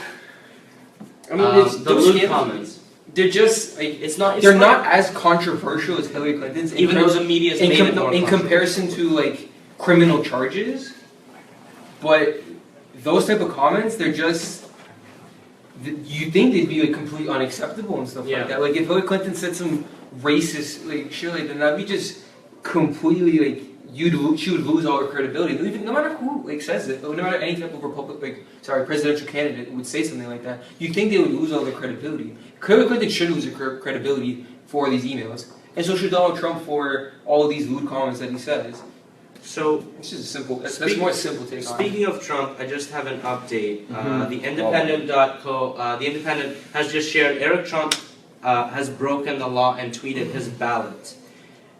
I mean, it's, the those loot scandals, comments. they're just like, they're not as controversial as Hillary Clinton's. Even though the media's made it more in controversial. comparison to like criminal charges, but those type of comments, they're just you think they'd be like completely unacceptable and stuff like that. Like if Hillary Clinton said some racist like shit like that, that'd be just completely like she would lose all her credibility. No matter who like says it, no matter any type of presidential candidate would say something like that, you think they would lose all their credibility. Hillary Clinton should lose her credibility for these emails, and so should Donald Trump for all of these lewd comments that he says. So it's just a simple. That's more a simple take. Speaking of Trump, I just have an update. The Independent has just shared Eric Trump has broken the law and tweeted his ballot.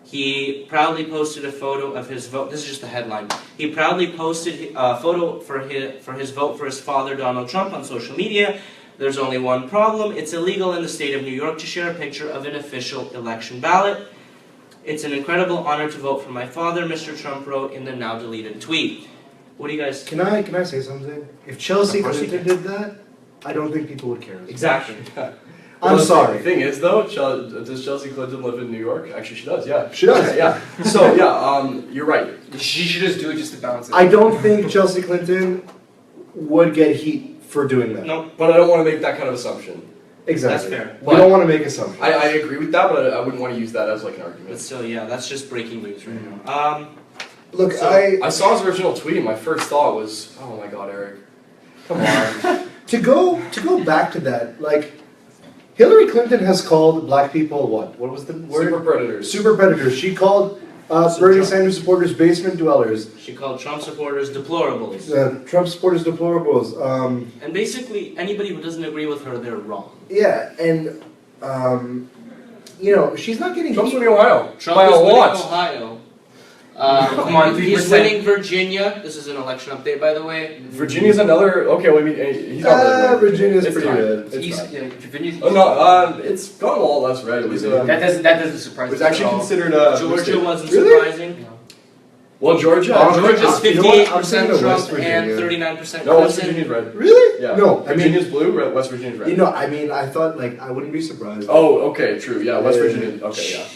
He proudly posted a photo of his vote. This is just the headline. He proudly posted a photo for his vote for his father, Donald Trump, on social media. There's only one problem. It's illegal in the state of New York to share a picture of an official election ballot. It's an incredible honor to vote for my father, Mr. Trump wrote in the now deleted tweet. What do you guys... Can I say something? If Chelsea Clinton did that, I don't think people would care. Exactly. I'm sorry. The thing is, though, does Chelsea Clinton live in New York? Actually, she does, yeah. She does. Yeah. So, yeah, you're right. She should just do it just to balance it. I don't think Chelsea Clinton would get heat for doing that. No. But I don't want to make that kind of assumption. Exactly. That's fair. We don't want to make assumptions. I agree with that, but I wouldn't want to use that as like an argument. But still, yeah, that's just breaking news right now. Look, So, I saw his original tweet, and my first thought was, oh my god, Eric. Come on. to go back to that, like, Hillary Clinton has called black people what? What was the word? Super predators. Super predators. She called Bernie Sanders supporters basement dwellers. She called Trump supporters deplorables. Trump supporters deplorables. And basically, anybody who doesn't agree with her, they're wrong. Yeah, and you know, she's not getting Trump's winning Ohio. Trump by is a winning lot. Ohio. Come on, He's 3%. winning Virginia. This is an election update, by the way. Virginia's another. Okay, well, I mean, he's not really winning. Virginia's It's pretty fine. good. It's He's, fine. yeah, Virginia's, Oh no, it's gotten a lot less red. It was, that doesn't surprise it was me at actually all. considered Georgia wasn't Really? surprising. Well, Georgia. Georgia's you know what? I'm 58% thinking of Trump West and Virginia. 39% No, West Clinton. Virginia's red. Really? Yeah. No, I mean, Virginia's blue. West Virginia's red. you know, I mean, I thought like I wouldn't be surprised. Oh, okay, true. Yeah, West Yeah. Virginia. Okay, yeah.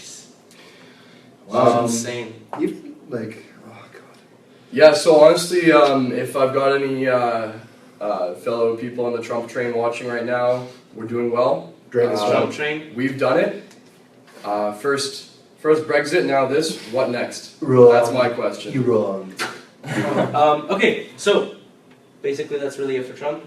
That's insane. You, like, oh god. Yeah. So honestly, if I've got any fellow people on the Trump train watching right now, we're doing well. Drag us Trump down. train. We've done it. First Brexit. Now this. What next? Wrong. That's my question. You wrong. Okay, so basically that's really it for Trump.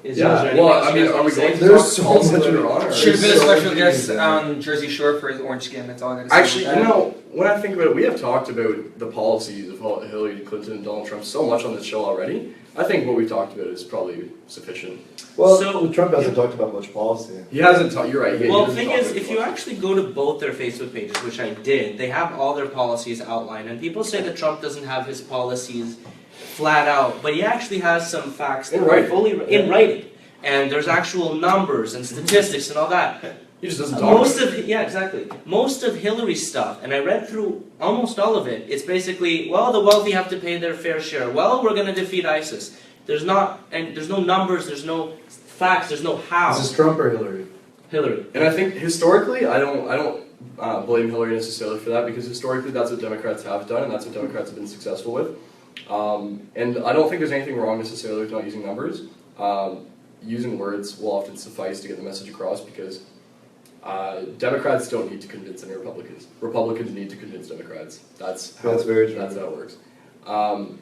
Is Yeah. there anything Well, else I you mean, guys are wanna we say? going to There's talk so policy much later on? or- Should have been a So special many guest things. on Jersey Shore for his orange skin. That's all I gotta say. Actually, about you that. know, when I think about it, we have talked about the policies of Hillary Clinton and Donald Trump so much on this show already. I think what we talked about is probably sufficient. Well, So- Trump hasn't talked about much policy. He hasn't talked. You're right. Well, the thing is, if you actually go to both their Facebook pages, which I did, they have all their policies outlined. And people say that Trump doesn't have his policies flat out, but he actually has some facts that In are writing. fully in writing. And there's actual numbers and statistics and all that. he just doesn't talk. Exactly. Most of Hillary's stuff, and I read through almost all of it, it's basically, well, the wealthy have to pay their fair share. Well, we're going to defeat ISIS. There's no numbers, there's no facts, there's no how. Is this Trump or Hillary? Hillary. And I think historically, I don't blame Hillary necessarily for that because historically that's what Democrats have done and that's what Democrats have been successful with. And I don't think there's anything wrong necessarily with not using numbers. Using words will often suffice to get the message across because Democrats don't need to convince any Republicans. Republicans need to convince Democrats. That's very true. That's how it works.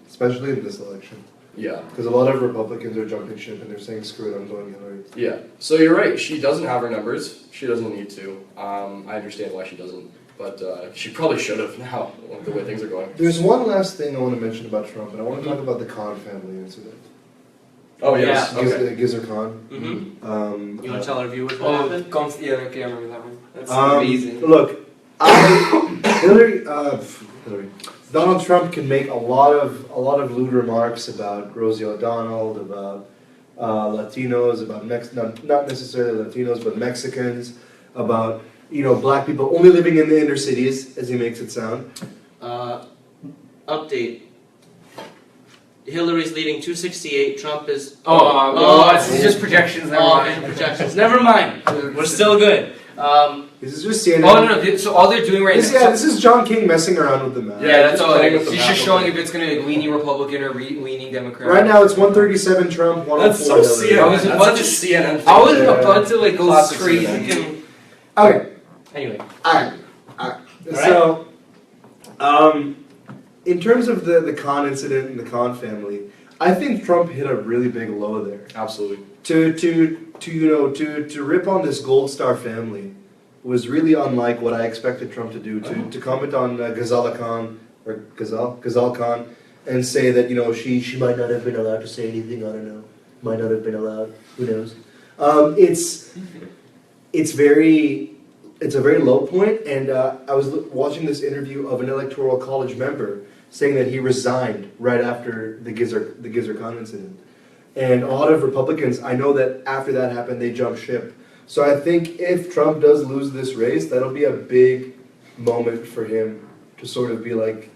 Especially in this election. Yeah. Because a lot of Republicans are jumping ship and they're saying, screw it, I'm going Hillary. Yeah, so you're right. She doesn't have her numbers. She doesn't need to. I understand why she doesn't, but she probably should have now, the way things are going. There's one last thing I want to mention about Trump, and I want to talk about the Khan family incident. Oh yes, Yeah. okay. Gizer Khan. Mm-hmm. Um, You want to tell our viewers what happened? Yeah, okay, I remember that one. That's amazing. Look, Hillary, Donald Trump can make a lot of lewd remarks about Rosie O'Donnell, about Latinos, about not necessarily Latinos, but Mexicans, about black people only living in the inner cities, as he makes it sound. Update. Hillary's leading 268. Trump is. It's just projections. Never mind. Projections. Never mind. We're still good. This is just CNN. Oh no! So all they're doing right now. This is John King messing around with the map. Yeah, that's just all. playing It with is. the He's map just a showing bit. if it's going to be leaning Republican or leaning Democrat. Right now it's 137 Trump, 104 That's so Hillary. CNN. I was That's about such a to- CNN thing. I was Yeah. about to like go Classic crazy. CNN. Okay. Anyway. Alright. So, in terms of the Khan incident and the Khan family, I think Trump hit a really big low there. Absolutely. To rip on this Gold Star family was really unlike what I expected Trump to do. To comment on Ghazala Khan or Ghazal Khan and say that she might not have been allowed to say anything. I don't know. Might not have been allowed. Who knows? It's a very low point, and I was watching this interview of an electoral college member saying that he resigned right after the Gizer Khan incident. And a lot of Republicans, I know that after that happened, they jumped ship. So I think if Trump does lose this race, that'll be a big moment for him to sort of be like,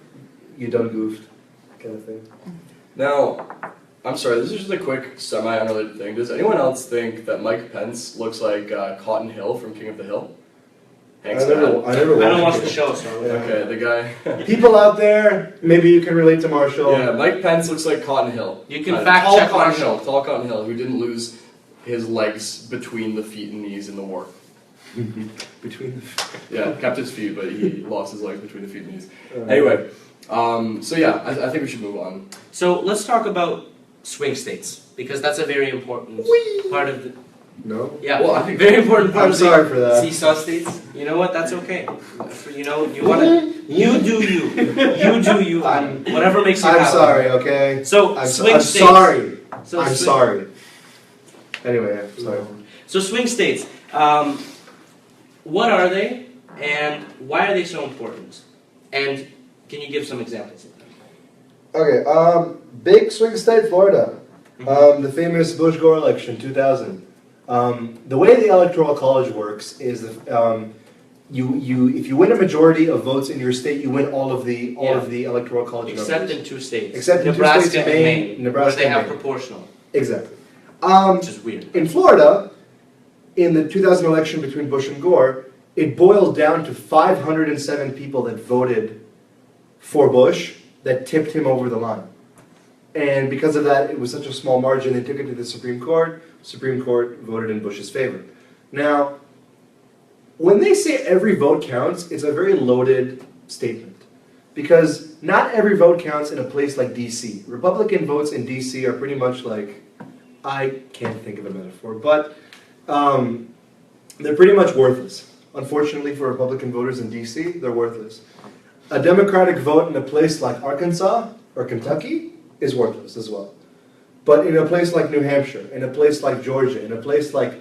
you done goofed, kind of thing. Now, I'm sorry, this is just a quick, semi-unrelated thing. Does anyone else think that Mike Pence looks like Cotton Hill from King of the Hill? Hank's dad? I never I don't watch it. the show, so. Yeah. Okay, the guy. People out there, maybe you can relate to Marshall. Yeah, Mike Pence looks like Cotton Hill. You can fact check Marshall. Tall Cotton Hill, who didn't lose his legs between the feet and knees in the war. Between the Yeah, kept his feet, but he lost his legs between the feet and knees. Anyway, so yeah, I think we should move on. So let's talk about swing states because that's a very important part of the. No? Yeah, Well, I think- very important part I'm of the. sorry for that. Seesaw states. You know what? That's okay. You wanna. You do you. You do you. Whatever makes you happy. I'm sorry, okay? So I'm swing states. sorry. So I'm swing- sorry. Anyway, I'm sorry. So swing states. What are they, and why are they so important? And Can you give some examples of that? Okay, big swing state, Florida. The famous Bush-Gore election, 2000. The way the Electoral College works is if you win a majority of votes in your state, you win all of the Electoral College Except numbers. in 2 states. Except in Nebraska 2 states, and Maine, Maine, Nebraska where they and have Maine. proportional, Exactly. which is weird. In Florida, in the 2000 election between Bush and Gore, it boiled down to 507 people that voted for Bush that tipped him over the line. And because of that, it was such a small margin, they took it to the Supreme Court. Supreme Court voted in Bush's favor. Now, when they say every vote counts, it's a very loaded statement. Because not every vote counts in a place like DC. Republican votes in DC are pretty much like, I can't think of a metaphor, but they're pretty much worthless. Unfortunately for Republican voters in DC, they're worthless. A Democratic vote in a place like Arkansas or Kentucky is worthless as well. But in a place like New Hampshire, in a place like Georgia, in a place like,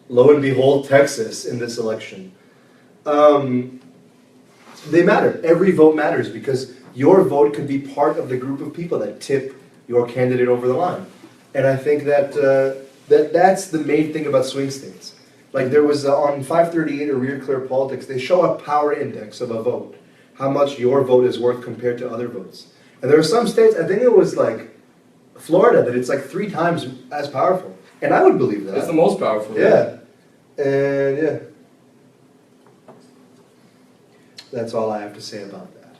lo and behold, Texas in this election, they matter. Every vote matters because your vote can be part of the group of people that tip your candidate over the line. And I think that, that's the main thing about swing states. Like there was on 538 or Real Clear Politics, they show a power index of a vote, how much your vote is worth compared to other votes. And there are some states, I think it was like Florida, that it's like 3 times as powerful. And I would believe that. It's the most powerful. Yeah. And yeah. That's all I have to say about that.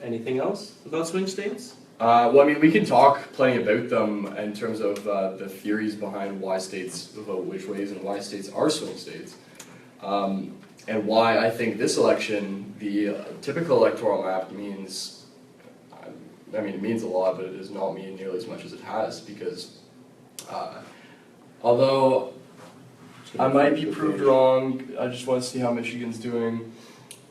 Anything else about swing states? Well, I mean, we can talk plenty about them in terms of the theories behind why states vote which ways and why states are swing states. And why I think this election, the typical electoral map means, I mean, it means a lot, but it does not mean nearly as much as it has because although I might be proved wrong, I just want to see how Michigan's doing.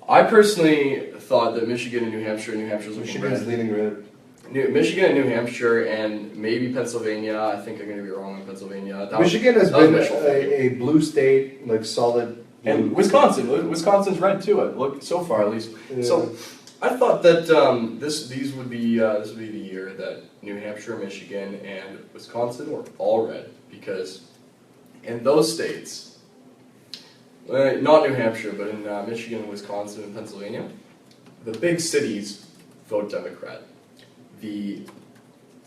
I personally thought that Michigan and New Hampshire was looking Michigan's red. leaning red. Michigan and New Hampshire and maybe Pennsylvania. I think I'm going to be wrong on Pennsylvania. Michigan has been a blue state, like solid. And blue Wisconsin. Wisconsin's red too. Look so far at least. Yeah. So I thought that this would be the year that New Hampshire, Michigan, and Wisconsin were all red because in those states, not New Hampshire, but in Michigan, Wisconsin, and Pennsylvania, the big cities vote Democrat. The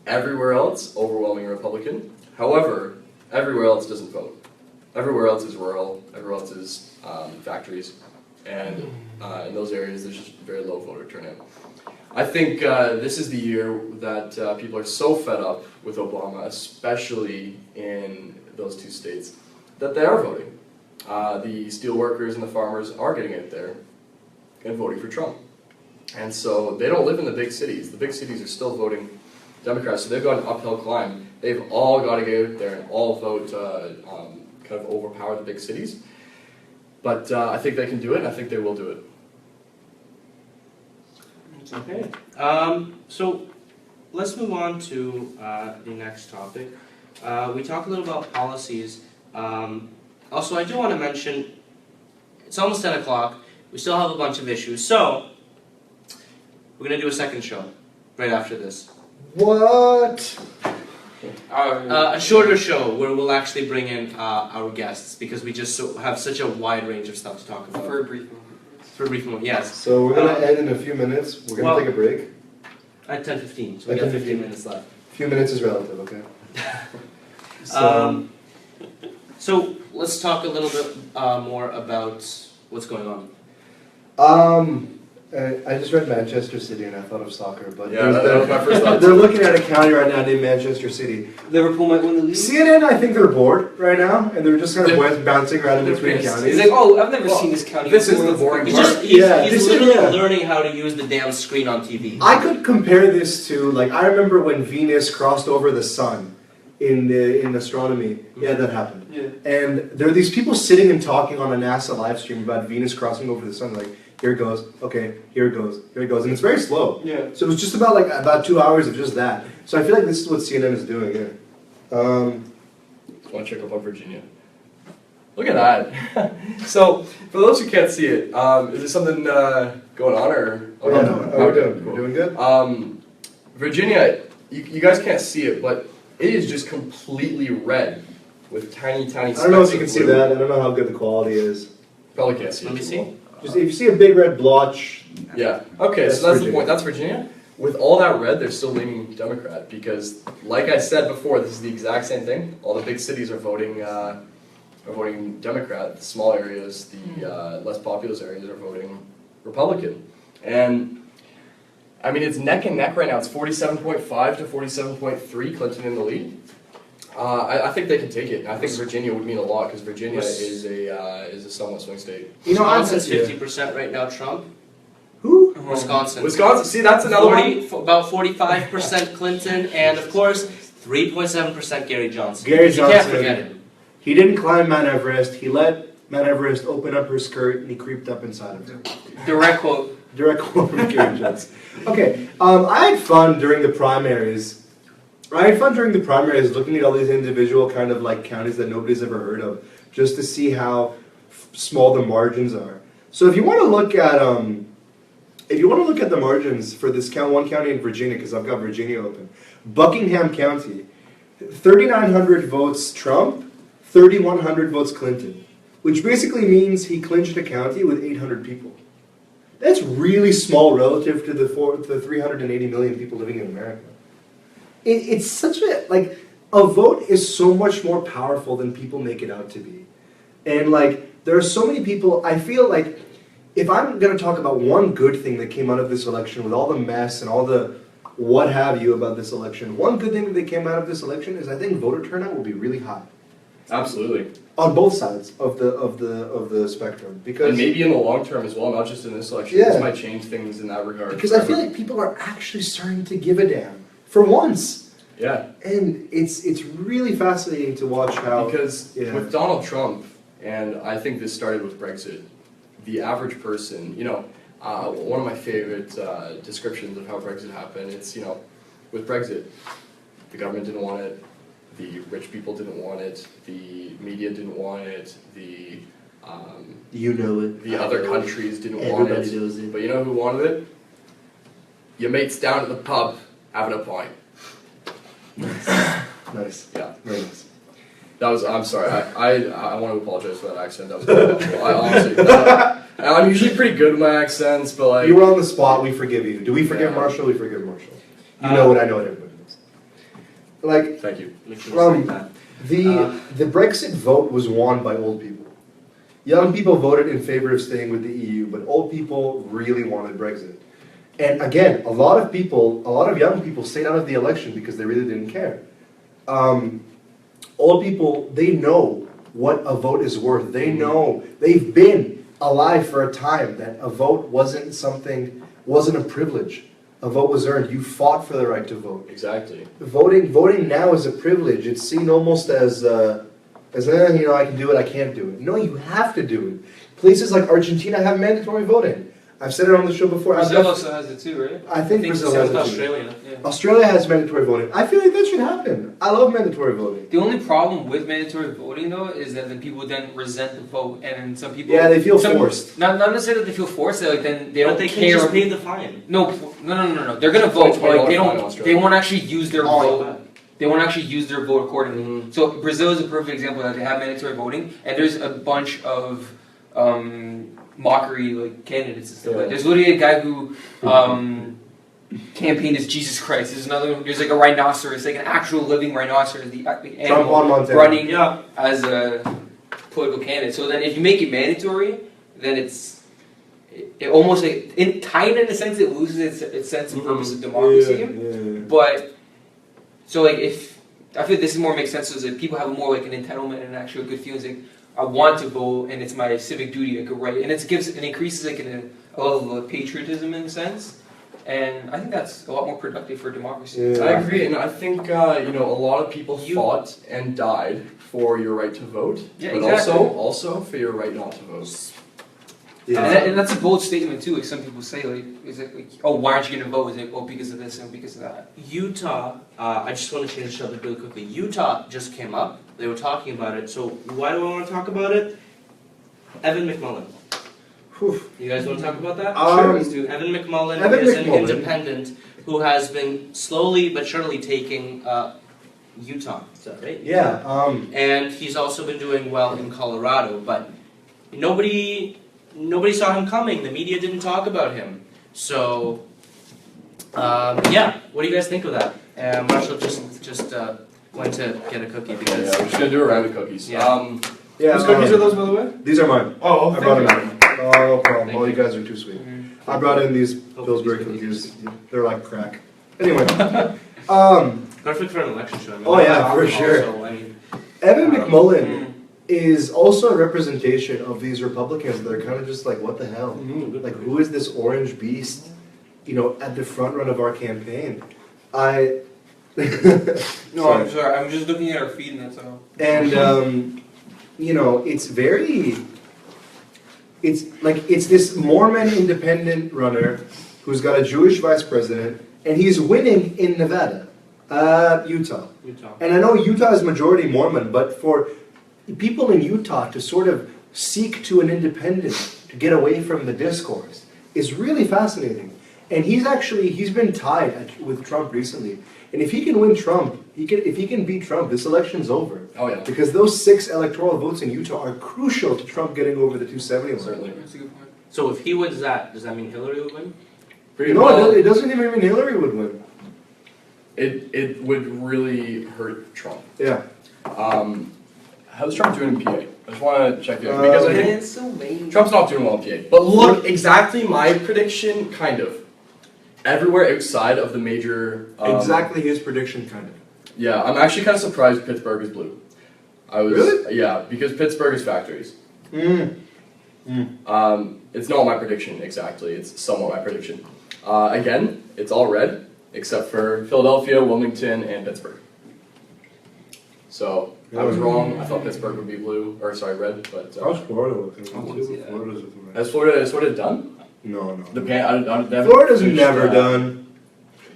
everywhere else, overwhelming Republican. However, everywhere else doesn't vote. Everywhere else is rural. Everywhere else is factories, and in those areas, there's just very low voter turnout. I think this is the year that people are so fed up with Obama, especially in those 2 states, that they are voting. The steel workers and the farmers are getting out there and voting for Trump. And so they don't live in the big cities. The big cities are still voting Democrats, so they've got an uphill climb. They've all got to get out there and all vote, kind of overpower the big cities. But I think they can do it, and I think they will do it. Okay. So let's move on to the next topic. We talked a little about policies. Also, I do want to mention, it's almost 10 o'clock. We still have a bunch of issues. So we're going to do a second show right after this. What? A shorter show where we'll actually bring in our guests because we just have such a wide range of stuff to talk about. For a brief moment. For a brief moment, yes. So we're going to end in a few minutes. We're going to take a break. At 10:15, so we got 15 minutes left. A few minutes is relative, okay? So let's talk a little bit more about what's going on. I just read Manchester City and I thought of soccer, but Yeah, that was my first thought. they're looking at a county right now named Manchester City. Liverpool might win the league. CNN, I think they're bored right now, and they're just kind of bouncing around in between pissed. counties. He's like, oh, I've never seen this county. This is before. the boring He's part. just he's this literally is- yeah. learning how to use the damn screen on TV. I could compare this to, like, I remember when Venus crossed over the sun in astronomy. Yeah, that happened. Yeah. And there are these people sitting and talking on a NASA live stream about Venus crossing over the sun, like, here it goes, okay, here it goes, here it goes, and it's very slow. Yeah. So it was just about 2 hours of just that. So I feel like this is what CNN is doing here. Just want to check up on Virginia. Look at that. So, for those who can't see it, is there something going on or? Oh, no. doing? Cool. You're doing good? Virginia, you guys can't see it, but it is just completely red with tiny, tiny I don't know if specks you can of see blue. that. I don't know how good the quality is. Probably can't see it. Let me too see. well. Just if you see a big red blotch, Yeah. Okay, That's so that's Virginia. the point. That's Virginia. With all that red, they're still leaning Democrat because, like I said before, this is the exact same thing. All the big cities are voting Democrat. The small areas, the less populous areas, are voting Republican. And I mean, it's neck and neck right now. It's 47.5 to 47.3, Clinton in the lead. I think they can take it. And I think Virginia would mean a lot because Virginia is a somewhat swing state. you know, Wisconsin's yeah. 50% right now, Trump. Who? Wisconsin. Wisconsin, see, that's another one. About 45% Clinton, and of course, 3.7% Gary Johnson. Gary You can't Johnson. forget it. He didn't climb Mount Everest. He let Mount Everest open up her skirt and he creeped up inside of her. Direct quote. Direct quote from Gary Johnson. Okay, I had fun during the primaries. Looking at all these individual kind of like counties that nobody's ever heard of, just to see how small the margins are. So if you want to look at the margins for this one county in Virginia, because I've got Virginia open, Buckingham County, 3,900 votes Trump, 3,100 votes Clinton, which basically means he clinched a county with 800 people. That's really small relative to the 380 million people living in America. It's such a vote is so much more powerful than people make it out to be. And there are so many people, I feel like if I'm going to talk about one good thing that came out of this election with all the mess and all the what have you about this election, one good thing that came out of this election is I think voter turnout will be really high. Absolutely. On both sides of the spectrum, because And maybe in the long term as well, not just in this election. Yeah. This might change things in that regard. because I feel like people are actually starting to give a damn for once, Yeah, and it's really fascinating to watch how because yeah. with Donald Trump, and I think this started with Brexit, the average person, one of my favorite descriptions of how Brexit happened, it's, with Brexit, the government didn't want it, the rich people didn't want it, the media didn't want it, the other countries didn't want Everybody it. knows it. But you know who wanted it? Your mates down at the pub having a pint. Nice. Yeah. Very nice. That was, I'm sorry, I want to apologize for that accent. That was terrible. I honestly, I'm usually pretty good with my accents, but like. You were on the spot, we forgive you. Do we forgive Yeah. Marshall? We forgive Marshall. You know what I know what everybody knows. Thank you. The Brexit vote was won by old people. Young people voted in favor of staying with the EU, but old people really wanted Brexit. And again, a lot of young people stayed out of the election because they really didn't care. Old people, they know what a vote is worth. They know, they've been alive for a time that a vote wasn't a privilege. A vote was earned. You fought for the right to vote. Exactly. Voting now is a privilege. It's seen almost as I can do it, I can't do it. No, you have to do it. Places like Argentina have mandatory voting. I've said it on the show before. Brazil also has it too, right? I think Brazil has it too. Australia. Yeah. Australia has mandatory voting. I feel like that should happen. I love mandatory voting. The only problem with mandatory voting, though, is that then people then resent the vote, and then some people. Yeah, they feel forced. Not necessarily that they feel forced. Then they don't But they care. can just pay the fine. No. They're gonna vote, but like, $20 they won't actually use their Oh, vote. They won't actually use their vote accordingly. So Brazil is a perfect example that they have mandatory voting, and there's a bunch of mockery candidates and stuff. Yeah. Like there's literally a guy who campaigned as Jesus Christ. There's another. There's like a rhinoceros, like an actual living rhinoceros, the animal Trump on Montana. running as a political candidate. So then, if you make it mandatory, then it almost tied in a sense it loses its sense and purpose of democracy. Yeah. But so if I feel this is more makes sense, so that people have more like an entitlement and actual good feelings. Like I want to vote, and it's my civic duty. I could write, and it increases like a level of patriotism in a sense. And I think that's a lot more productive for democracy. Yeah. I agree, and I think a lot of people fought and died for your right to vote, Yeah, but exactly. also for your right not to vote. Yeah. And that's a bold statement too. Like some people say, is it like, oh, why aren't you going to vote? Is it, oh, because of this and because of that? Utah, I just want to change the subject really quickly. Utah just came up. They were talking about it. So why do I want to talk about it? Evan McMullen. Whew. You guys want to talk about that? Let's do it. Evan McMullen Evan is McMullen. an independent who has been slowly but surely taking Utah. Is that right? Yeah. And he's also been doing well in Colorado, but nobody saw him coming. The media didn't talk about him. So, yeah, what do you guys think of that? Marshall just went to get a cookie Yeah, because we're just gonna do a round of cookies. Yeah. Yeah. Whose cookies are those, by the way? These are mine. Oh, I brought them in. Oh, no problem. Thank All you. you guys are too sweet. I brought in these Pillsbury cookies. They're like crack. Anyway. perfect for an election show. I mean, Oh, yeah, for also, sure. I mean, Evan Um, McMullen is also a representation of these Republicans that are kind of just like, what the hell? Like, who is this orange beast, at the front run of our campaign? No, I'm sorry. I'm just looking at our feed and that's all. And, it's this Mormon independent runner who's got a Jewish vice president, and he's winning in Nevada, Utah. And I know Utah is majority Mormon, but for people in Utah to sort of seek to an independent, to get away from the discourse, is really fascinating. And he's been tied with Trump recently. And if he can win Trump, if he can beat Trump, this election's over. Oh yeah. Because those 6 electoral votes in Utah are crucial to Trump getting over the 270 line. Certainly. That's a good point. so if he wins that, does that mean Hillary would win? Pretty No, well. it doesn't even mean Hillary would win. It would really hurt Trump. Yeah. How's Trump doing in PA? I just want to check it out because I think Pennsylvania. Trump's not doing well in PA. But look, exactly my prediction, kind of. Everywhere outside of the major. Exactly his prediction, kind of. Yeah, I'm actually kind of surprised Pittsburgh is blue. Really? Yeah, because Pittsburgh is factories. It's not my prediction exactly. It's somewhat my prediction. Again, it's all red except for Philadelphia, Wilmington, and Pittsburgh. So I was wrong. I thought Pittsburgh would be blue, or sorry, red. But How's Florida looking? I want to see that. Florida's looking has Florida done? No. The pan. Florida's never done.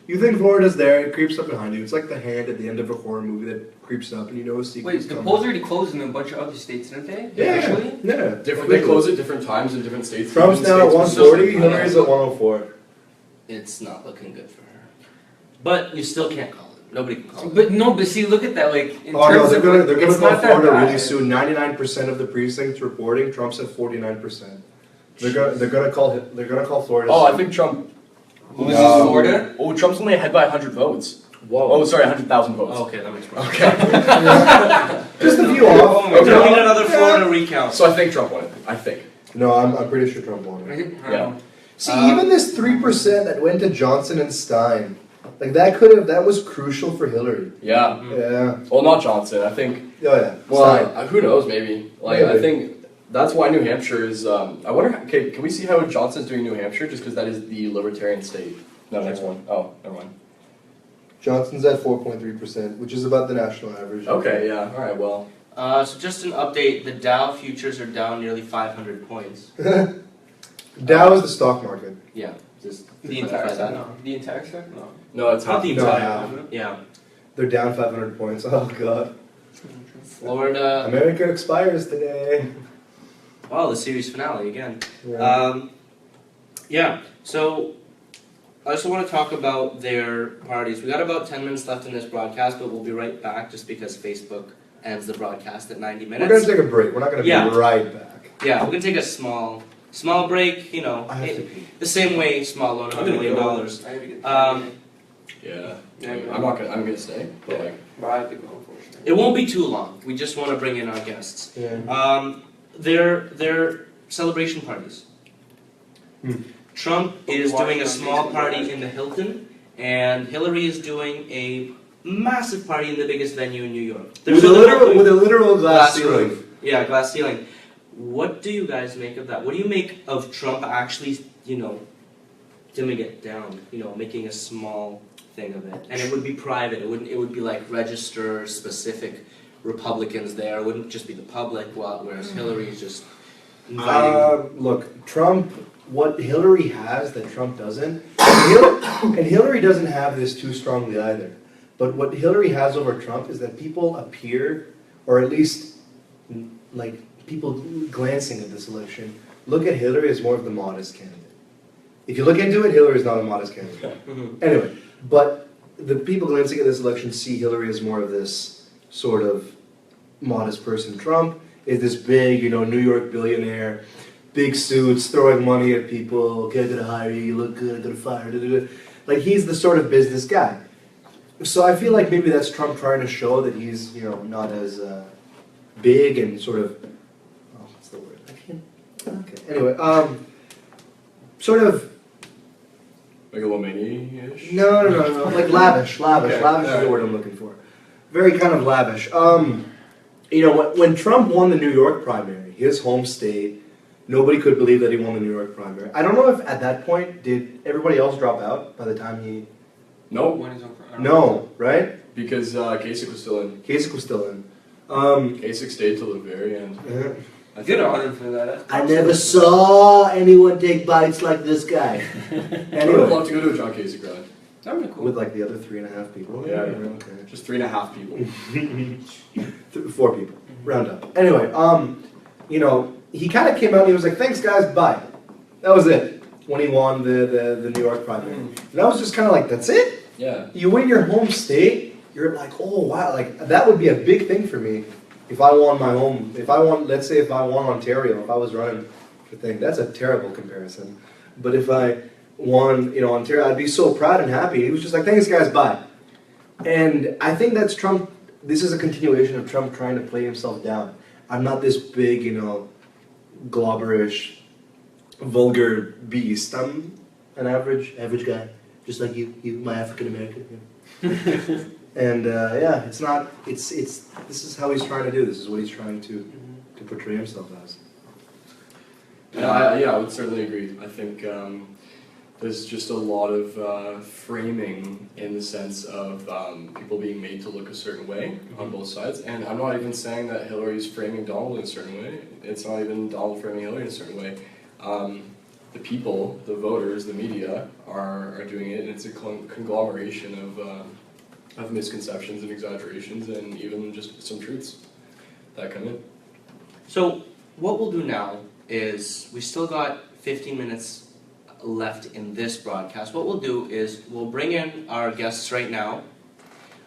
You think Florida's there, it creeps up behind you. It's like the hand at the end of a horror movie that creeps up and you know a secret's Wait, the coming. polls already closed in a bunch of other states, didn't they? Yeah, Actually? yeah. Different. They close at different times in different states. Trump's Different now at states with 140, different Hillary's times. at 104. It's not looking good for her. But you still can't call it. Nobody can call it. But see, look at that. Like in Oh no, terms they're of gonna it's call not that Florida bad. really soon. 99% of the precincts reporting. Trump's at 49%. They're gonna call Florida. Oh, I soon. think Trump. Was this Florida? Oh, Trump's only ahead by 100 votes. Whoa. Oh, sorry, 100,000 votes. Oh, okay, that makes more sense. Okay. Just a few off. We're doing another Florida recount. So I think Trump won it. I think. No, I'm pretty sure Trump won. I it. don't know. See, even this 3% that went to Johnson and Stein, like that was crucial for Hillary. Yeah. Yeah. Well, not Johnson. I think. Oh yeah. Well, Stein. who knows? Maybe. Like I Maybe. think that's why New Hampshire is. I wonder. Okay, can we see how Johnson's doing in New Hampshire? Just because that is the libertarian state. No, next one. Oh, never mind. Johnson's at 4.3%, which is about the national average. Okay. Yeah. All right. Well. So just an update, the Dow futures are down nearly 500 points. Dow is the stock market. Yeah, just The entire demystify that. sector? No. The entire sector? No. No, it's Not half. the No, entire, half. yeah. They're down 500 points. Oh god. Florida, America expires today. well, the series finale again. Yeah. Yeah, so I also want to talk about their parties. We got about 10 minutes left in this broadcast, but we'll be right back just because Facebook ends the broadcast at 90 We're minutes. gonna take a break. We're not gonna Yeah. be right back. Yeah, we're going to take a small break, you know, I have to pee. the same way small loan of $1 million. I have to get Yeah. Yeah, Like, yeah. I'm gonna stay. But like. But I have to go, unfortunately. It won't be too long. We just want to bring in our guests. Yeah. Their celebration parties. Hmm. Trump We'll be is doing watching a on small Facebook party Live. in the Hilton, and Hillary is doing a massive party in the biggest venue in New York. With a literal glass ceiling. roof. Yeah, glass ceiling. What do you guys make of that? What do you make of Trump actually, dimming it down? Making a small thing of it, and it would be private. It would be like register specific Republicans there. It wouldn't just be the public. Whereas Hillary is just inviting. Look, Trump. What Hillary has that Trump doesn't, and Hillary doesn't have this too strongly either. But what Hillary has over Trump is that people appear, or at least like people glancing at this election, look at Hillary as more of the modest candidate. If you look into it, Hillary is not a modest candidate. Anyway, but the people glancing at this election see Hillary as more of this sort of modest person. Trump is this big, New York billionaire, big suits, throwing money at people. Okay, I'm gonna hire you. You look good. I'm gonna fire you. Like he's the sort of business guy. So I feel like maybe that's Trump trying to show that he's, not as big and sort of. Oh, what's the word? I can't. Okay. Anyway, sort of. Megalomania-ish? No. Like lavish. Okay. Lavish is the word I'm looking for. Very kind of lavish. When Trump won the New York primary, his home state, nobody could believe that he won the New York primary. I don't know if at that point, did everybody else drop out by the time he... Nope. No, right? Because Kasich was still in. Kasich was still in. Kasich stayed till the very end. Good on him for that. I never saw anyone take bites like this guy. I would Anyway, love to go to a John Kasich rally. That would be cool. with like the other 3.5 people. Yeah. Okay. Just 3.5 people. 4 people, round up. Anyway, he kind of came out and he was like, thanks guys, bye. That was it, when he won the New York primary. And I was just kind of like, that's it? Yeah. You win your home state, you're like, oh wow, like that would be a big thing for me. If I won my home, let's say if I won Ontario, if I was running for thing, that's a terrible comparison. But if I won, Ontario, I'd be so proud and happy. He was just like, thanks guys, bye. And I think that's Trump. This is a continuation of Trump trying to play himself down. I'm not this big, globberish, vulgar beast. I'm an average guy, just like you, my African American. And it's not. It's. This is how he's trying to do. This is what he's trying to portray himself as. I would certainly agree. I think there's just a lot of framing in the sense of people being made to look a certain way on both sides. And I'm not even saying that Hillary's framing Donald in a certain way. It's not even Donald framing Hillary in a certain way. The people, the voters, the media are doing it, and it's a conglomeration of misconceptions and exaggerations and even just some truths that come in. So what we'll do now is we still got 15 minutes left in this broadcast. What we'll do is we'll bring in our guests right now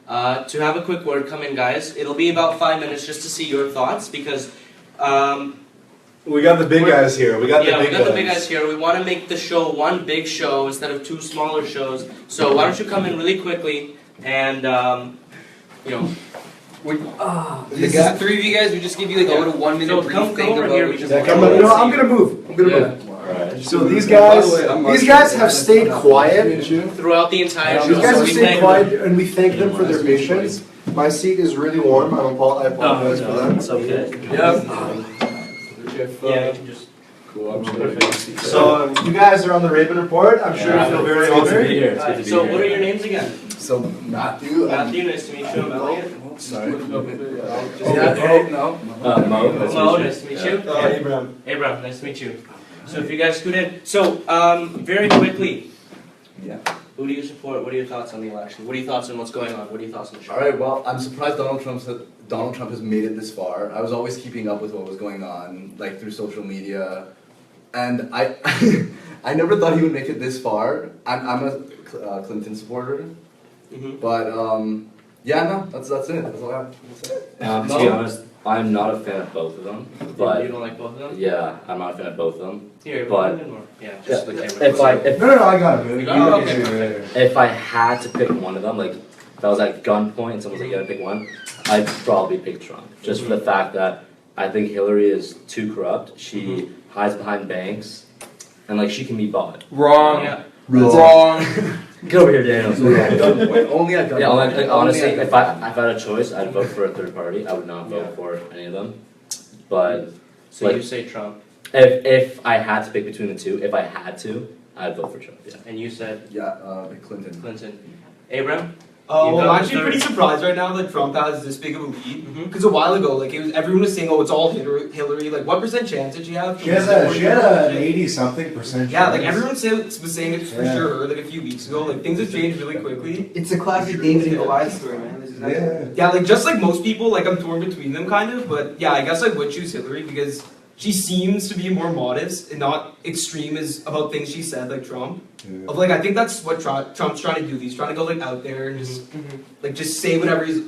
to have a quick word. Come in, guys. It'll be about 5 minutes just to see your thoughts because we got the big guys here. We got the big guys here. We want to make the show one big show instead of 2 smaller shows. So why don't you come in really quickly and This is 3 of you guys. We just give you like a little 1 minute brief come thing over about here. I'm gonna move. Alright. So these guys have stayed quiet. throughout the entire show. These guys So have we stayed thank quiet, and we thank them for their patience. My seat is really warm. I apologize for that. It's okay. Yeah, you can just. cool. I'm just gonna So you guys are on the Raven Report. I'm sure you feel very honored. So what are your names again? So Matthew. Matthew, nice to meet you. I'm Elliot. Sorry. Mo, No. nice to meet you. Abraham. Abraham, nice to meet you. So if you guys scoot in. So, very quickly. Yeah. Who do you support? What are your thoughts on the election? What are your thoughts on what's going on? What are your thoughts on the show? All right. Well, I'm surprised Donald Trump has made it this far. I was always keeping up with what was going on, like through social media, and I I never thought he would make it this far. I'm a Clinton supporter, but yeah, no, that's it. That's all I have to say. To be honest, I'm not a fan of both of them. But you don't like both of them? yeah, I'm not a fan of both of them. Here, but just the camera. No, I got it. You got it? Okay. If I had to pick one of them, like if I was at gunpoint and someone was like, "You gotta pick one," I'd probably pick Trump, just for the fact that I think Hillary is too corrupt. She hides behind banks, and like she can be bought. Wrong. Yeah. Wrong. Get over here, Daniel. Only at gunpoint. Yeah, like, honestly, if I had a choice, I'd vote for a third party. I would not vote for any of them. But So like, you say Trump, if I had to pick between the two, if I had to, I'd vote for Trump. Yeah. and you said Clinton. Clinton. Abraham? Well, You I'm got actually the pretty third? surprised right now that Trump has this big of a lead. Because a while ago, like everyone was saying, "Oh, it's all Hillary." Like, what % chance did she have? She had an 80-something%. Yeah, like everyone was saying it for sure. Like a few weeks ago, like things have changed really quickly. It's a classic David and Goliath story, man. This is Yeah. Yeah, like just like most people, like I'm torn between them, kind of. But yeah, I guess I would choose Hillary because she seems to be more modest and not extreme as about things she said, like Trump. Of like, I think that's what Trump's trying to do. He's trying to go like out there and just say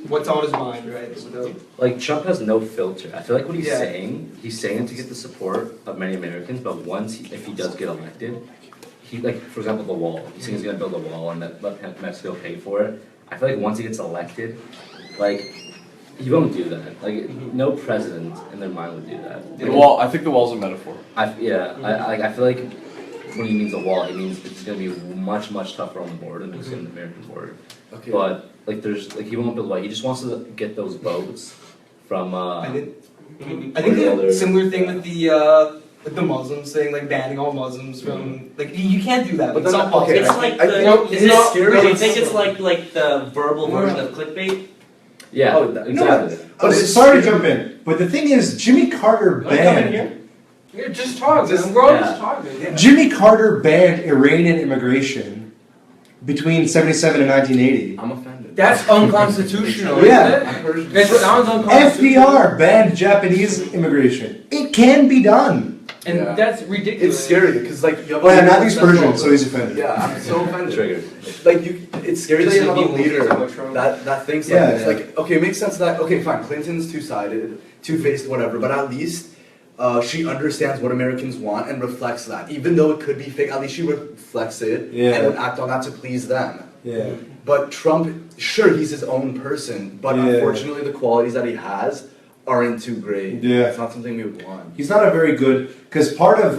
what's on his mind, right? Without, Like Trump has no filter. I feel like what he's Yeah. he's saying it to get the support of many Americans. But if he does get elected, he like for example the wall. He's saying he's gonna build a wall and let Mexico pay for it. I feel like once he gets elected, like he won't do that. Like no president in their mind would do that. The wall. I think the wall's a metaphor. I feel like when he means a wall, he means it's gonna be much tougher on the border than it's in the American border. Okay. But like he won't build a wall. He just wants to get those votes from. I think the similar thing with the Muslims thing, like banning all Muslims from like you can't do that. But But then, it's not okay, It's possible. like I- the, you know, is it's this, not scary, do you it's- think it's like the verbal version of clickbait? Yeah, Oh, that- exactly. But it's Sorry to jump in, but the thing is, Jimmy Carter Wanna come in banned. here? Yeah, just talk, Just- man. We're all yeah. just talking. Yeah. Jimmy Carter banned Iranian immigration between 77 and 1980. I'm offended. That's unconstitutional. Yeah. Isn't it? That sounds unconstitutional. FDR banned Japanese immigration. It can be done. And Yeah. that's ridiculous. It's scary because like you have. Oh yeah, Matthew's that's Persian, all- so he's offended. Yeah, I'm so offended. Triggered. Like it's scary that Just you have a like people leader talking about Trump. that thinks Yeah, like this. yeah. Like okay, it makes sense that okay, fine, Clinton's two-sided, two-faced, whatever. But at least she understands what Americans want and reflects that. Even though it could be fake, at least she reflects it Yeah. and would act on that to please them. Yeah. But Trump, sure, he's his own person, but Yeah. unfortunately, the qualities that he has aren't too great. Yeah. It's not something we would want. He's not a very good, because part of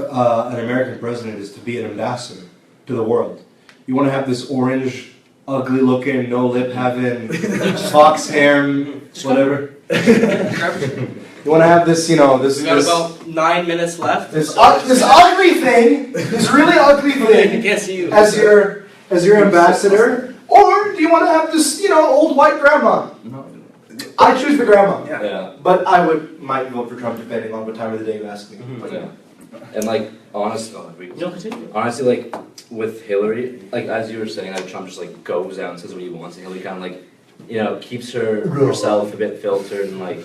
an American president is to be an ambassador to the world. You want to have this orange, ugly looking, no lip having, fox hair, whatever. You want to have this, you know, this We got this, about 9 minutes left. this ugly thing, this really ugly I thing guess you. as your ambassador, or do you want to have this, you know, old white grandma? No. I choose the grandma. Yeah. Yeah. But I might vote for Trump depending on what time of the day you ask me. Mhm. But Yeah. And like honestly, No, continue. honestly, like with Hillary, like as you were saying, like Trump just like goes out and says what he wants, and Hillary kind of like, you know, keeps herself a bit filtered and like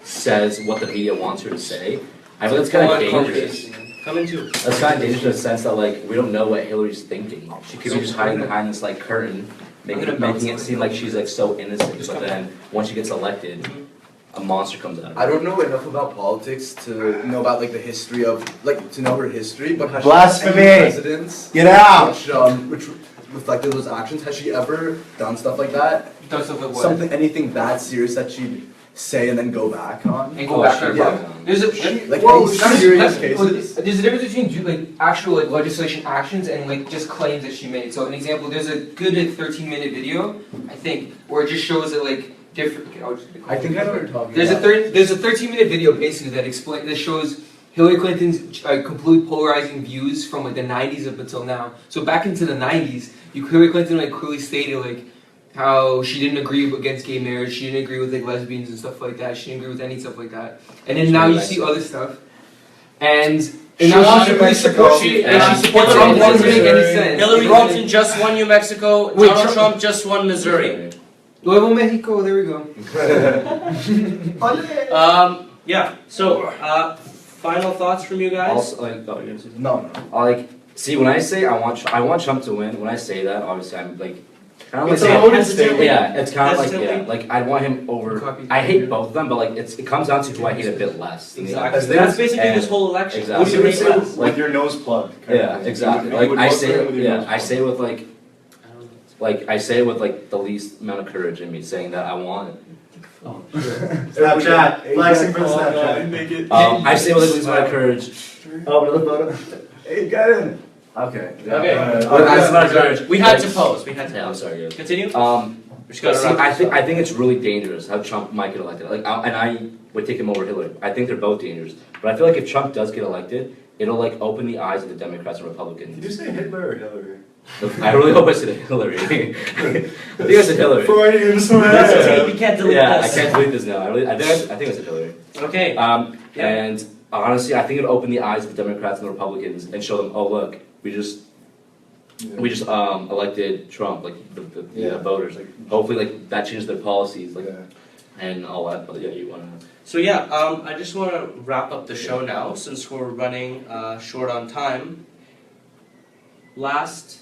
says what the media wants her to say. I feel that's kind of dangerous. Come into. That's kind of dangerous in the sense that like we don't know what Hillary's thinking. She could be just hiding behind this like curtain, making it seem like she's like so innocent. But then once she gets elected, a monster comes out of her. I don't know enough about politics to know about like the history of like to know her history, but has Blasphemy! she any presidents Get out! which reflected those actions? Has she ever done stuff like that? Done stuff like what? Something, anything that serious that she'd say and then go back on? And go back Oh, on shit. it. There's a Like well, any that's- serious that's- cases? There's a difference between like actual like legislation actions and like just claims that she made. So an example, there's a good 13-minute video, I think, where it just shows that like different. Okay, I'll just I think I know what you're talking There's about. there's a 13-minute video basically that shows Hillary Clinton's complete polarizing views from like the 90s up until now. So back into the 90s, Hillary Clinton like clearly stated like how she didn't agree against gay marriage, she didn't agree with like lesbians and stuff like that. She didn't agree with any stuff like that. And then now you see other stuff, and now she really supports She- and she supports Hillary Trump. It doesn't make any Clinton- sense. Hillary Clinton just won New Mexico. Wait, Donald Trump- Trump just won Missouri. Nuevo Mexico, there we go. Yeah. So, final thoughts from you guys. Also, like, oh, you're gonna say something? No. I like see when I say I want Trump to win. When I say that, obviously I'm like kind of It's like a voting statement. yeah, it's kind of like Hesitantly. like I want him over. Copy. I hate both of them, but like it comes down to who I hate a bit less. Exactly. As they That's would- basically and- this whole election. exactly. Who do you What hate do you less? say with your nose plugged? kind of Yeah, thing? exactly. You Like would I vote for say, him with your nose yeah, I say it with like I say it with like the least amount of courage in me, saying that I want it. Snapchat. Flexing for the Snapchat. I say it with the least amount of courage. Oh, another photo. Hey, get in. Okay. Okay. With the least amount of courage. We had Like- to pose. We had to Yeah, I'm pose. sorry, guys. Continue. We just gotta see, wrap this I think it's really dangerous how Trump might get elected. Like, I would take him over Hillary. I think they're both dangerous. But I feel like if Trump does get elected, it'll like open the eyes of the Democrats and Republicans. Did you say Hitler or Hillary? I really hope I said Hillary. I think I said Hillary. Freudian That's okay. You can't delete Yeah, I this. can't delete this now. I think I said Hillary. Okay. Yeah. And honestly, I think it'll open the eyes of the Democrats and the Republicans and show them, oh look, we just elected Trump, like the voters. Like hopefully, like that changes their policies, like and all that. But yeah, you wanna. So yeah, I just want to wrap up the show now since we're running short on time. Last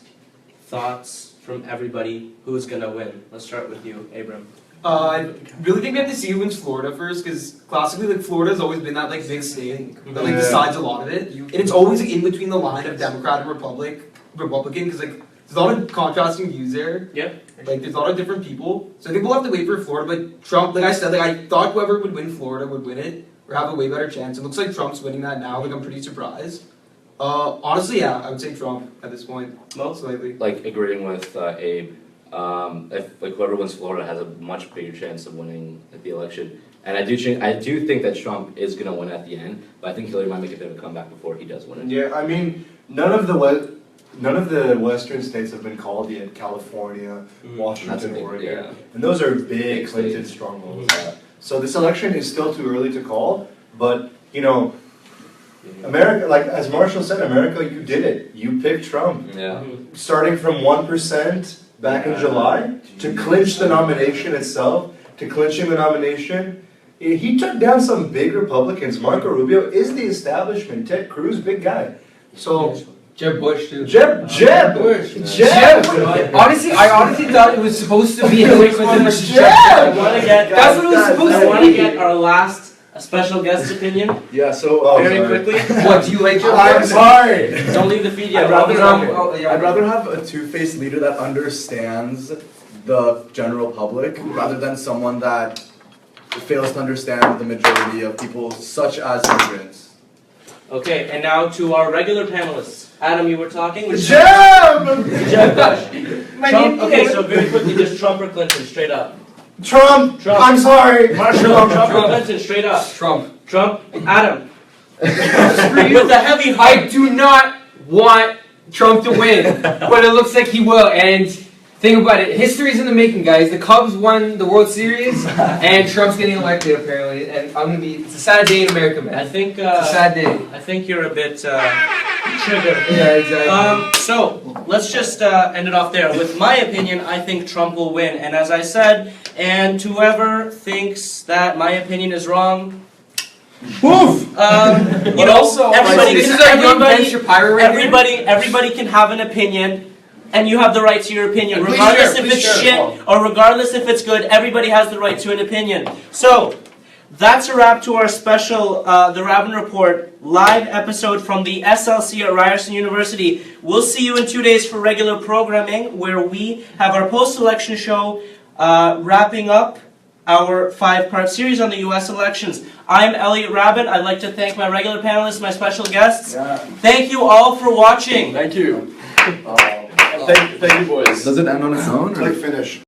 thoughts from everybody. Who's gonna win? Let's start with you, Abram. I really think we have to see who wins Florida first, because classically, like, Florida's always been that like big state that like decides a lot of it, and it's always like, in between the line of Democrat and Republican, because like there's a lot of contrasting views there. Yep. Like there's a lot of different people, so I think we'll have to wait for Florida. But Trump, like I said, like I thought whoever would win Florida would win it or have a way better chance. It looks like Trump's winning that now. Like I'm pretty surprised. Honestly, yeah, I would say Trump at this point, most likely. Like agreeing with Abe, if like whoever wins Florida has a much bigger chance of winning at the election. And I do think that Trump is gonna win at the end, but I think Hillary might make a bit of a comeback before he does win it. Yeah, I mean, none of the western states have been called yet. California, That's a Washington, big, Oregon, yeah. and those are big Big Clinton states. strongholds. So this election is still too early to call, but you know, America, like as Marshall said, America, you did it. You picked Trump. Yeah. Starting from 1% back in July to clinch the nomination itself, to clinching the nomination. He took down some big Republicans. Marco Rubio is the establishment. Ted Cruz, big guy. So Jeb Bush too. Jeb. Honestly, I honestly thought it was supposed to be Hillary Clinton versus Jeb. I want to get. That's what it was supposed I to want to be. get our last special guest opinion Yeah, so Oh, very sorry. quickly. What do you like? Jeb I'm Bush? sorry. Don't leave the feed yet. I'd rather, Robin's have, I'd rather have a two-faced leader that understands the general public rather than someone that fails to understand the majority of people, such as immigrants. Okay, and now to our regular panelists. Adam, you were talking. Jeb! Jeb Bush. Trump. Okay, so very quickly, just Trump or Clinton, straight up. Trump. Trump. I'm sorry. Marshall, Trump or Clinton, straight up. Trump. Trump. Adam. With a heavy heart. I do not want Trump to win, but it looks like he will. And think about it, history's in the making, guys. The Cubs won the World Series, and Trump's getting elected apparently. And it's a sad day in America, man. I think. It's a sad day. I think you're a bit triggered. Yeah, exactly. So let's just end it off there. With my opinion, I think Trump will win. And as I said, and to whoever thinks that my opinion is wrong, woof! You know, also, everybody, this can, is our young everybody, Ben Shapiro right here. everybody can have an opinion. And you have the right to your opinion, Please regardless share, if it's please share. shit or regardless if it's good. Everybody has the right to an opinion. So that's a wrap to our special The Rabin Report live episode from the SLC at Ryerson University. We'll see you in 2 days for regular programming where we have our post-election show wrapping up our 5-part series on the U.S. elections. I'm Elliot Rabin. I'd like to thank my regular panelists, my special guests. Thank you all for watching. Thank you. Thank you, boys. Does it end on its own? or- Click finish.